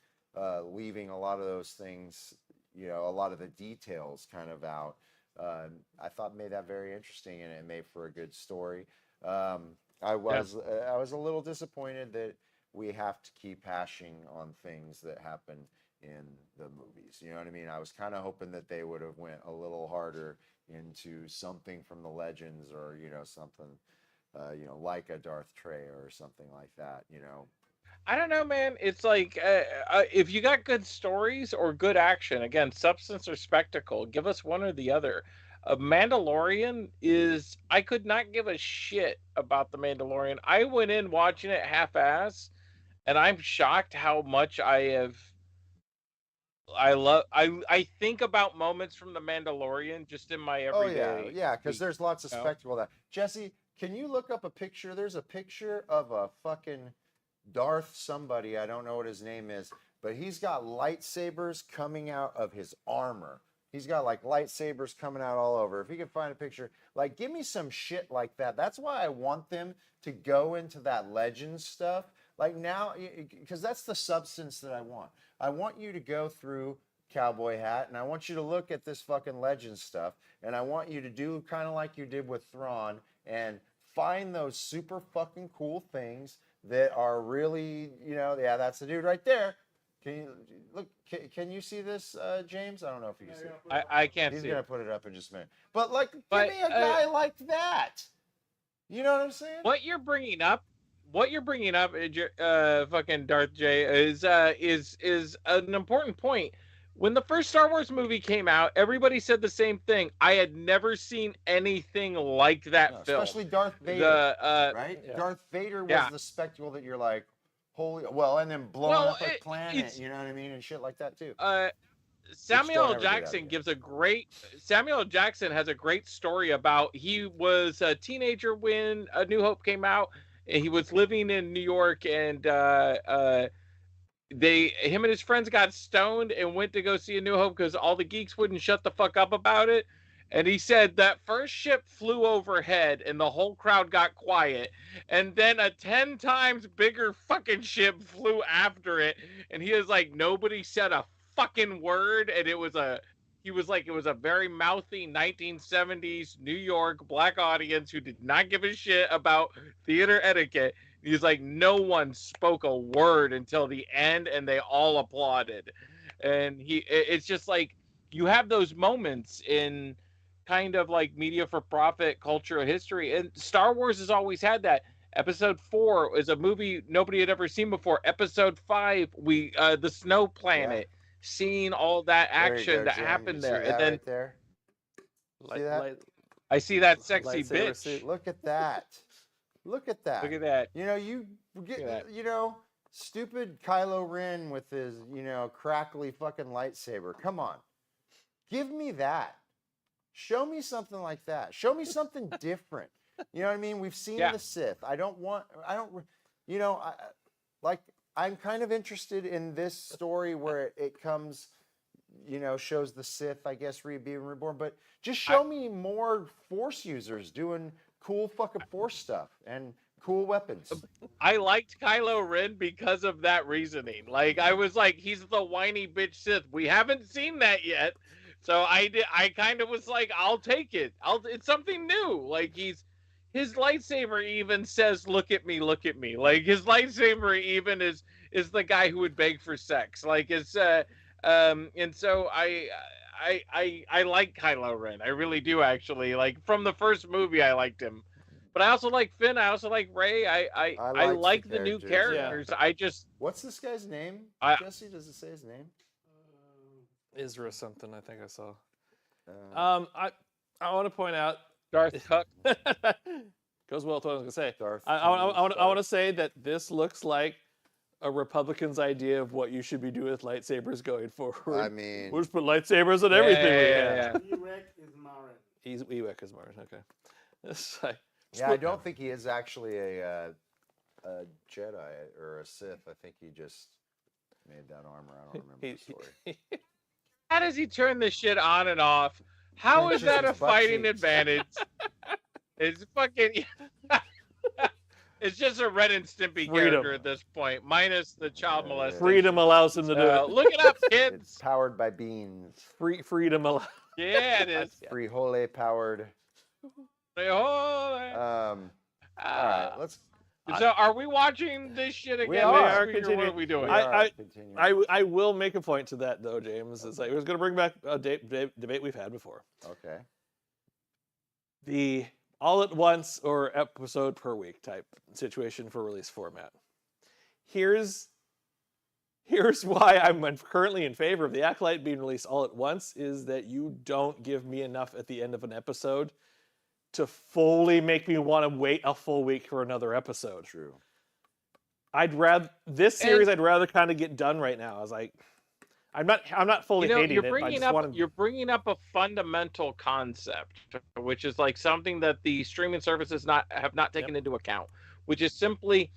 leaving a lot of those things, you know, a lot of the details kind of out, I thought made that very interesting, and it made for a good story. I was a little disappointed that we have to keep hashing on things that happen in the movies. You know what I mean? I was kind of hoping that they would have went a little harder into something from the legends, or, you know, something, you know, like a Darth Threy or something like that, you know. I don't know, man. It's like if you got good stories or good action, again, substance or spectacle, give us one or the other. Mandalorian is, I could not give a shit about the Mandalorian. I went in watching it half-ass, and I'm shocked how much I think about moments from the Mandalorian just in my everyday. Oh yeah, because there's lots of spectacle there. Jesse, can you look up a picture? There's a picture of a fucking Darth somebody, I don't know what his name is, but he's got lightsabers coming out of his armor. He's got like lightsabers coming out all over. If you can find a picture, like, give me some shit like that. That's why I want them to go into that Legends stuff. Like now, because that's the substance that I want. I want you to go through Cowboy Hat, and I want you to look at this fucking Legends stuff, and I want you to do kind of like you did with Thrawn and find those super fucking cool things that are really, you know, that's the dude right there. Can you look? Can you see this, James? I don't know if you can see it. I can't see it. He's gonna put it up in just a minute. But like, give me a guy like that. You know what I'm saying? What you're bringing up, fucking Darth J, is an important point. When the first Star Wars movie came out, everybody said the same thing. I had never seen anything like that film. Especially Darth Vader, right? Yeah. Darth Vader was the spectacle that you're like, holy, and then blowing up a planet, you know what I mean, and shit like that too. Samuel L. ever do that Jackson again. gives a great. Samuel L. Jackson has a great story about. He was a teenager when A New Hope came out, and he was living in New York, and him and his friends got stoned and went to go see A New Hope because all the geeks wouldn't shut the fuck up about it. And he said that first ship flew overhead and the whole crowd got quiet. And then a 10 times bigger fucking ship flew after it. And he was like, nobody said a fucking word. And it was a very mouthy 1970s New York black audience who did not give a shit about theater etiquette. He's like, no one spoke a word until the end, and they all applauded. And it's just like you have those moments in kind of like media for profit cultural history, and Star Wars has always had that. Episode 4 is a movie nobody had ever seen before. Episode 5, the Snow Planet, seeing all that action that happened there, and then right there. See that? I see that sexy lightsaber bitch. suit. Look at that. Look at that. Look at that. You know, you get, you know, stupid Kylo Ren with his, you know, crackly fucking lightsaber. Come on. Give me that. Show me something like that. Show me something different. You know what I mean? We've seen the Sith. You know, I'm kind of interested in this story where it comes, you know, shows the Sith, I guess, being reborn, but just show me more Force users doing cool fucking Force stuff and cool weapons. I liked Kylo Ren because of that reasoning. Like, I was like, he's the whiny bitch Sith. We haven't seen that yet. So I kind of was like, I'll take it. It's something new. Like, his lightsaber even says, look at me, look at me. Like, his lightsaber even is the guy who would beg for sex. Like, it's, and so I like Kylo Ren. I really do, actually. Like, from the first movie, I liked him. But I also like Finn. I also like Rey. I like the new characters. Yeah. What's this guy's name? Jesse, does it say his name? Isra something, I think I saw. I want to point out Darth Cook. Goes well with what I was gonna say. Darth I want to say that this looks like a Republican's idea of what you should be doing with lightsabers going forward. I mean, we'll just put lightsabers on everything we have. Ewek is Marin. Ewek is Marin. Okay. It's like, yeah, I don't think he is actually a Jedi or a Sith. I think he just made that armor. I don't remember the story. How does he turn this shit on and off? How is that a fighting advantage? It's fucking. It's just a Ren and Stimpy character at this point, minus the child molestation. Freedom allows him to do it. Look it up, kids. It's powered by beans. Freedom allows. Yeah, it is. Frijole powered. All right, let's. So, are we watching this shit again? We are next week, or what are we doing? I will make a point to that though, James. It's like it was going to bring back a debate we've had before. Okay. The all at once or episode per week type situation for release format. Here's why I'm currently in favor of the Acolyte being released all at once is that you don't give me enough at the end of an episode to fully make me want to wait a full week for another episode. True. I'd rather kind of get done right now. I was like, I'm not fully hating it. You're bringing up a fundamental concept, which is like something that the streaming services have not taken into account, which is simply,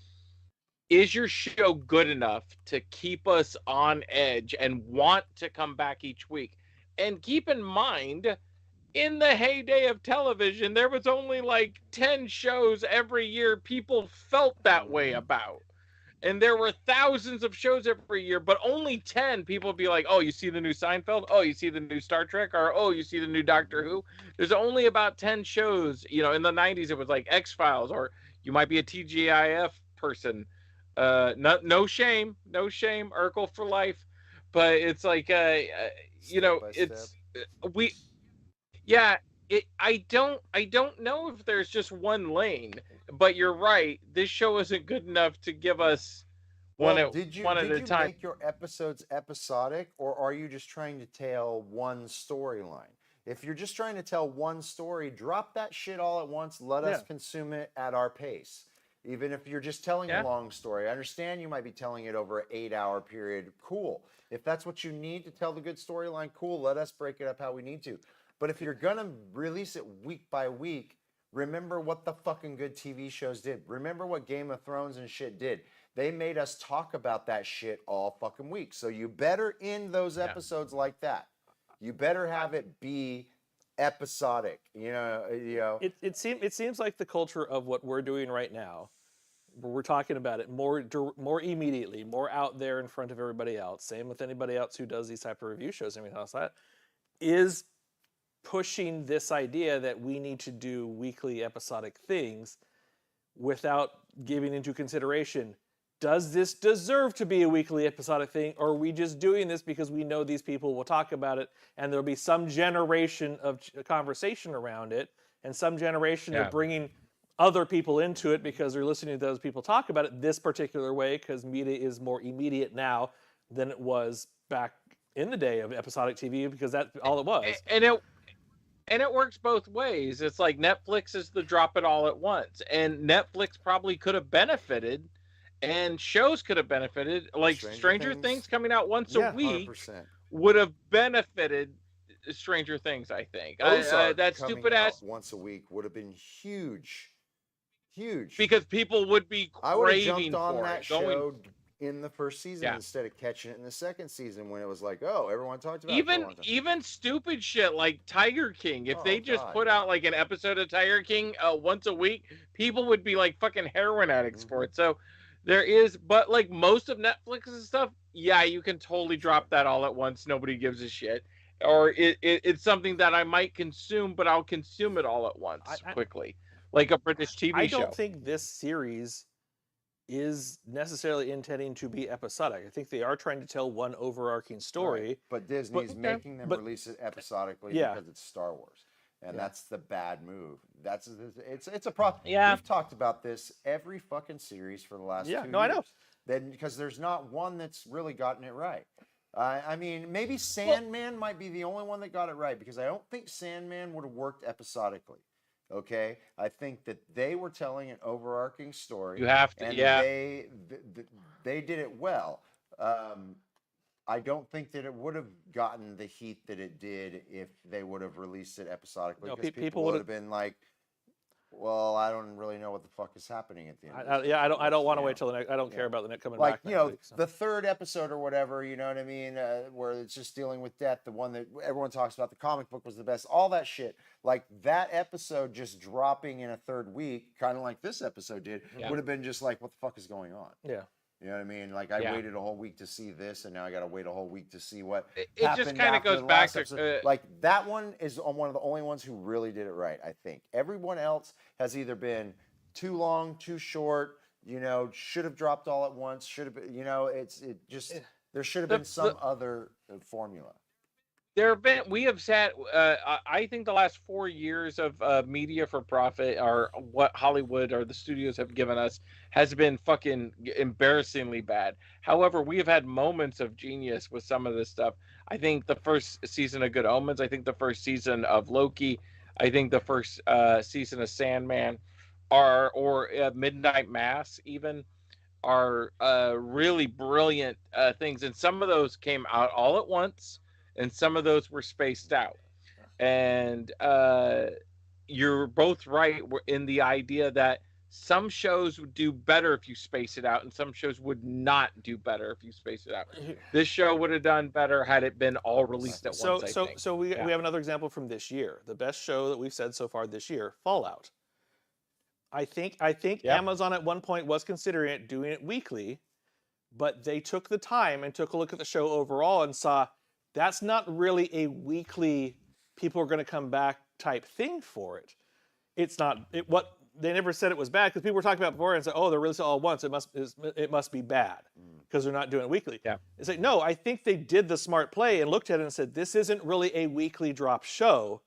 is your show good enough to keep us on edge and want to come back each week? And keep in mind, in the heyday of television, there was only like 10 shows every year people felt that way about. And there were thousands of shows every year, but only 10 people would be like, oh, you see the new Seinfeld? Oh, you see the new Star Trek? Or, oh, you see the new Doctor Who? There's only about 10 shows. You know, in the 90s, it was like X-Files, or you might be a TGIF person. No shame, Urkel for life. But it's like, you know, it's, we... Yeah, I don't know if there's just one lane, but you're right. This show isn't good enough to give us one at a time. Did you make your episodes episodic, or are you just trying to tell one storyline? If you're just trying to tell one story, drop that shit all at once. Let us consume it at our pace. Even if you're just telling a long story, I understand you might be telling it over an 8-hour period. Cool. If that's what you need to tell the good storyline, cool. Let us break it up how we need to. But if you're going to release it week by week, remember what the fucking good TV shows did. Remember what Game of Thrones and shit did. They made us talk about that shit all fucking week. So you better end those episodes like that. You better have it be episodic. It seems like the culture of what we're doing right now, where we're talking about it more immediately, more out there in front of everybody else. Same with anybody else who does these type of review shows and everything else like that, is pushing this idea that we need to do weekly episodic things without giving into consideration, does this deserve to be a weekly episodic thing, or are we just doing this because we know these people will talk about it and there'll be some generation of conversation around it and some generation of bringing other people into it because they're listening to those people talk about it this particular way because media is more immediate now than it was back in the day of episodic TV, because that's all it was. And it works both ways. It's like Netflix is the drop it all at once, and Netflix probably could have benefited, and shows could have benefited. Like Stranger Things coming out once a week 100%. would have benefited Stranger Things, I think. That stupid ass once a week would have been huge. Because people would be craving I would have jumped on for that it. show in the first season instead of catching it in the second season when it was like, oh, everyone talked about it. Even stupid shit like Tiger King. If they just put out like an episode of Tiger King once a week, people would be like fucking heroin addicts for it. So there is, but like most of Netflix's stuff, you can totally drop that all at once. Nobody gives a shit. Or it's something that I might consume, but I'll consume it all at once quickly. Like a British TV show. I don't think this series is necessarily intending to be episodic. I think they are trying to tell one overarching story. Right. But Disney's making them release it episodically because it's Star Wars. And that's the bad move. It's a problem. Yeah. We've talked about this every fucking series for the last 2 years. I know. Then because there's not one that's really gotten it right. I mean, maybe Sandman might be the only one that got it right, because I don't think Sandman would have worked episodically. Okay, I think that they were telling an overarching story. You have to, and they did it well. I don't think that it would have gotten the heat that it did if they would have released it episodically. Because people would have been like, "Well, I don't really know what the fuck is happening at the end." I don't want to wait till the next. I don't care about the next coming back. Like the third episode or whatever. You know what I mean? Where it's just dealing with death. The one that everyone talks about. The comic book was the best. All that shit. Like that episode just dropping in a third week, kind of like this episode did, would have been just like, what the fuck is going on? Yeah. You know what I mean? Like I waited a whole week to see this, and now I got to wait a whole week to see what happened. It just kind of goes back to like that one is one of the only ones who really did it right. I think everyone else has either been too long, too short. Should have dropped all at once. Should have been. There should have been some other formula. We have sat, I think the last 4 years of media for profit, or what Hollywood or the studios have given us, has been fucking embarrassingly bad. However, we have had moments of genius with some of this stuff. I think the first season of Good Omens, I think the first season of Loki, I think the first season of Sandman, or Midnight Mass even, are really brilliant things. And some of those came out all at once, and some of those were spaced out. And you're both right in the idea that some shows would do better if you space it out, and some shows would not do better if you space it out. This show would have done better had it been all released at once, I think. So we have another example from this year. The best show that we've said so far this year, Fallout. I think Amazon at one point was considering it, doing it weekly, but they took the time and took a look at the show overall and saw that's not really a weekly, people are going to come back type thing for it. It's not. They never said it was bad, because people were talking about it before and said, "Oh, they're releasing all at once. It must be bad because they're not doing it weekly." Yeah. It's like, no, I think they did the smart play and looked at it and said, "This isn't really a weekly drop show.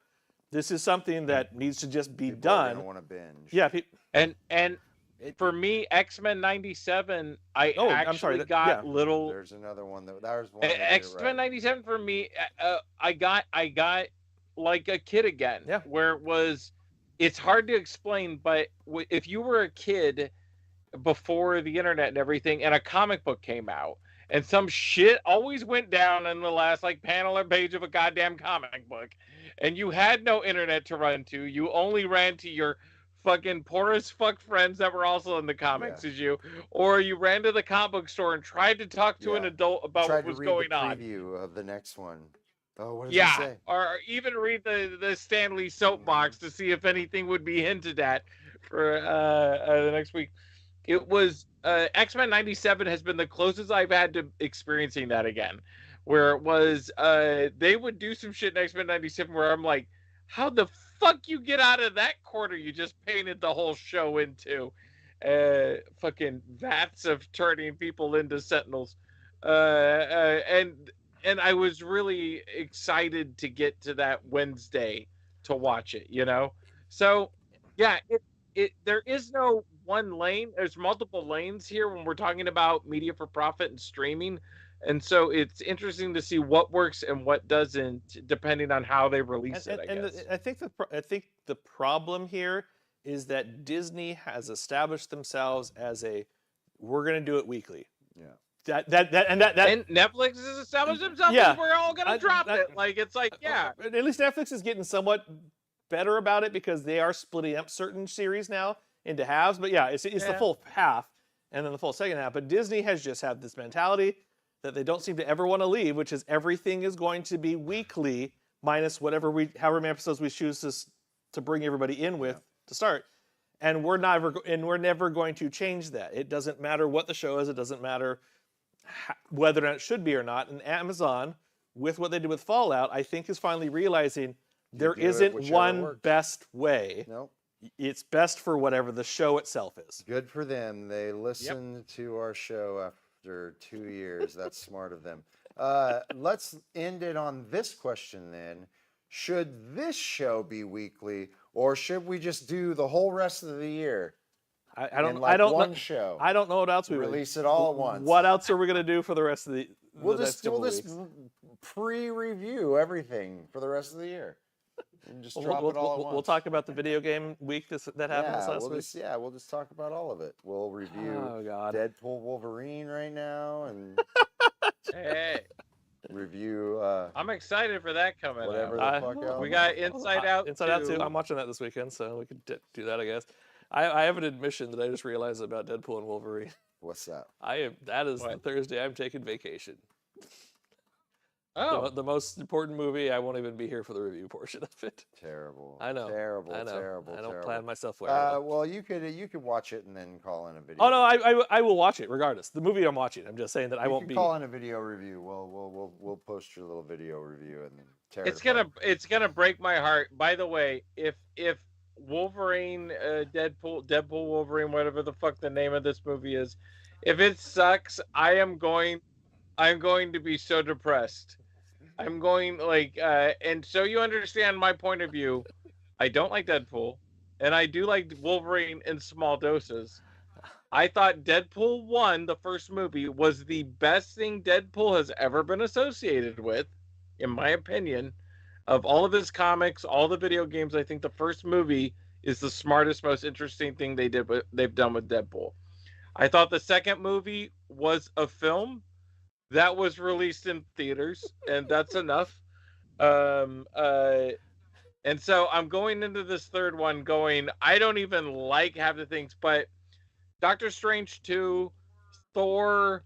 This is something that needs to just be People done." are gonna want to binge. Yeah. And for me, X-Men 97, I got little. There's another one that was one. X-Men 97 for me, I got like a kid again. Yeah. Where it was, it's hard to explain, but if you were a kid before the internet and everything, and a comic book came out, and some shit always went down in the last like panel or page of a goddamn comic book, and you had no internet to run to. You only ran to your fucking poor as fuck friends that were also in the comics as you, or you ran to the comic book store and tried to talk to an adult about what was going on. Preview of the next one. Oh, what does it say? Or even read the Stanley soapbox to see if anything would be hinted at for the next week. It was X-Men 97 has been the closest I've had to experiencing that again, where it was they would do some shit in X-Men 97 where I'm like, how the fuck you get out of that corner you just painted the whole show into? Fucking vats of turning people into Sentinels. And I was really excited to get to that Wednesday to watch it, you know? So, yeah, there is no one lane. There's multiple lanes here when we're talking about media for profit and streaming. And so it's interesting to see what works and what doesn't, depending on how they release it, I guess. I think the problem here is that Disney has established themselves as we're going to do it weekly. Yeah. And Netflix has established themselves as we're all going to drop it. Like, it's like, yeah. At least Netflix is getting somewhat better about it because they are splitting up certain series now into halves. But yeah, it's the full half and then the full second half. But Disney has just had this mentality that they don't seem to ever want to leave, which is everything is going to be weekly minus however many episodes we choose to bring everybody in with to start. And we're never going to change that. It doesn't matter what the show is. It doesn't matter whether or not it should be or not. And Amazon, with what they did with Fallout, I think is finally realizing there isn't one best way. Nope. It's best for whatever the show itself is. Good for them. They listened to our show after 2 years. That's smart of them. Let's end it on this question then. Should this show be weekly, or should we just do the whole rest of the year? I don't one show. I don't know what else we release it all at once. What else are we gonna do for the rest of the? We'll just pre-review everything for the rest of the year. And just drop it all at once. We'll talk about the video game week that happened this last week. We'll just talk about all of it. We'll review Deadpool Wolverine right now and hey. Review. I'm excited for that coming whatever out. The fuck else. We got Inside Out. Inside Out 2. I'm watching that this weekend, so we could do that, I guess. I have an admission that I just realized about Deadpool and Wolverine. What's that? That is the Thursday I'm taking vacation. Oh. The most important movie, I won't even be here for the review portion of it. Terrible. I know. Terrible. I know. Terrible. I don't plan myself well. Well, you could watch it and then call in a video. Oh no, I will watch it regardless. The movie I'm watching. I'm just saying that I won't be. Call in a video review. We'll post your little video review and tear it's gonna break my heart. By the way, if Wolverine, Deadpool Wolverine, whatever the fuck the name of this movie is, if it sucks, I'm going to be so depressed. I'm going and so you understand my point of view. I don't like Deadpool, and I do like Wolverine in small doses. I thought Deadpool 1, the first movie, was the best thing Deadpool has ever been associated with, in my opinion. Of all of his comics, all the video games, I think the first movie is the smartest, most interesting thing they've done with Deadpool. I thought the second movie was a film that was released in theaters, and that's enough. And so I'm going into this third one going, I don't even like half the things, but Doctor Strange 2, Thor,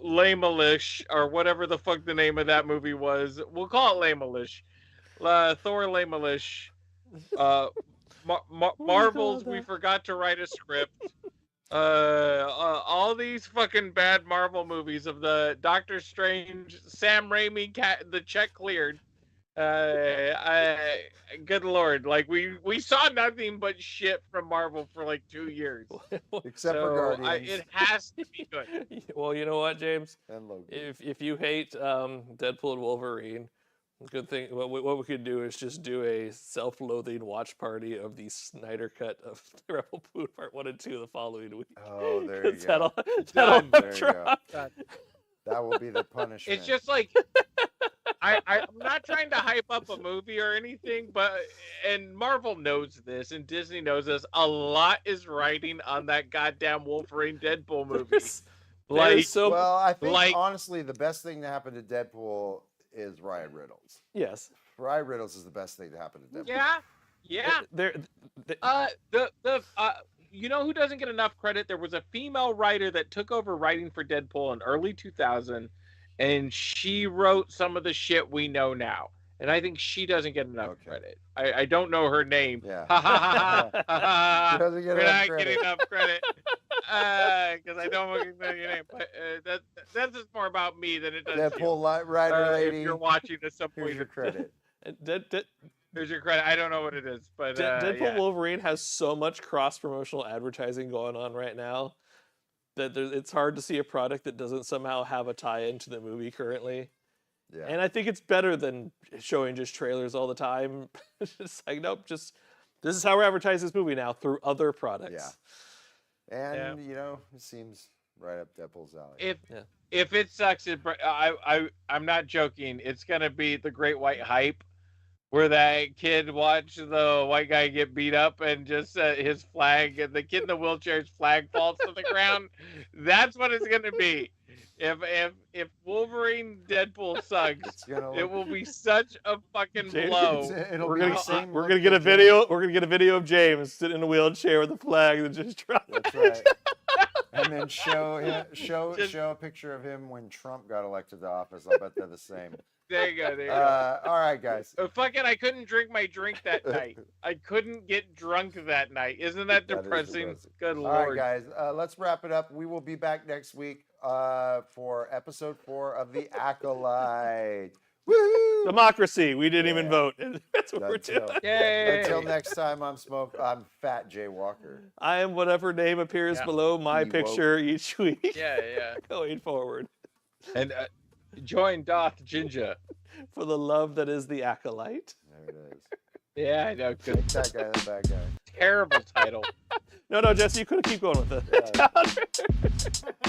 Lamelish, or whatever the fuck the name of that movie was. We'll call it Lamelish. Thor Lamelish. Marvel's We Forgot to Write a Script. All these fucking bad Marvel movies of the Doctor Strange, Sam Raimi, the check cleared. Good Lord, like we saw nothing but shit from Marvel for like 2 years, except for Guardians. It has to be good. Well, you know what, James? And Logan. If you hate Deadpool and Wolverine, good thing. What we could do is just do a self-loathing watch party of the Snyder cut of Rebel Moon Part 1 and 2 the following week. Oh, there you go. That'll there you go. That will be the punishment. It's just like I'm not trying to hype up a movie or anything, but and Marvel knows this and Disney knows this. A lot is riding on that goddamn Wolverine Deadpool movie. Well, I think like- honestly, the best thing to happen to Deadpool is Ryan Reynolds. Yes. Ryan Reynolds is the best thing to happen to Deadpool. Yeah. You know who doesn't get enough credit? There was a female writer that took over writing for Deadpool in early 2000, and she wrote some of the shit we know now. And I think she doesn't get enough credit. I don't know her name. Yeah. She doesn't get We're enough not credit. getting enough credit. Because I don't know your name. But that's just more about me than it does Deadpool you. writer lady. If you're watching at some Here's point. your credit. Here's your credit. I don't know what it is, but Deadpool Wolverine has so much cross-promotional advertising going on right now that it's hard to see a product that doesn't somehow have a tie-in to the movie currently. Yeah. And I think it's better than showing just trailers all the time. It's like, nope, just this is how we're advertising this movie now through other products. Yeah. And you know, it seems right up Deadpool's alley. If it sucks, I'm not joking. It's gonna be the Great White Hype, where that kid watched the white guy get beat up and just his flag, and the kid in the wheelchair's flag falls to the ground. That's what it's gonna be. If Wolverine Deadpool sucks, it will be such a fucking blow. We're gonna get a video. We're gonna get a video of James sitting in a wheelchair with a flag that just dropped. That's right. And then show a picture of him when Trump got elected to office. I'll bet they're the same. There you go. All right, guys. Fucking, I couldn't drink my drink that night. I couldn't get drunk that night. Isn't that depressing? Good Lord. All right, guys. Let's wrap it up. We will be back next week for episode 4 of The Acolyte. Woohoo! Democracy. We didn't even vote. That's what we're doing. Yay! Until next time, I'm Phat J. Walker. I am whatever name appears below my picture each week. Yeah. Going forward. And join Doth Ginger. For the love that is The Acolyte. There it is. Yeah, I know. Take that guy, the bad guy. Terrible title. No, Jesse, you could keep going with it.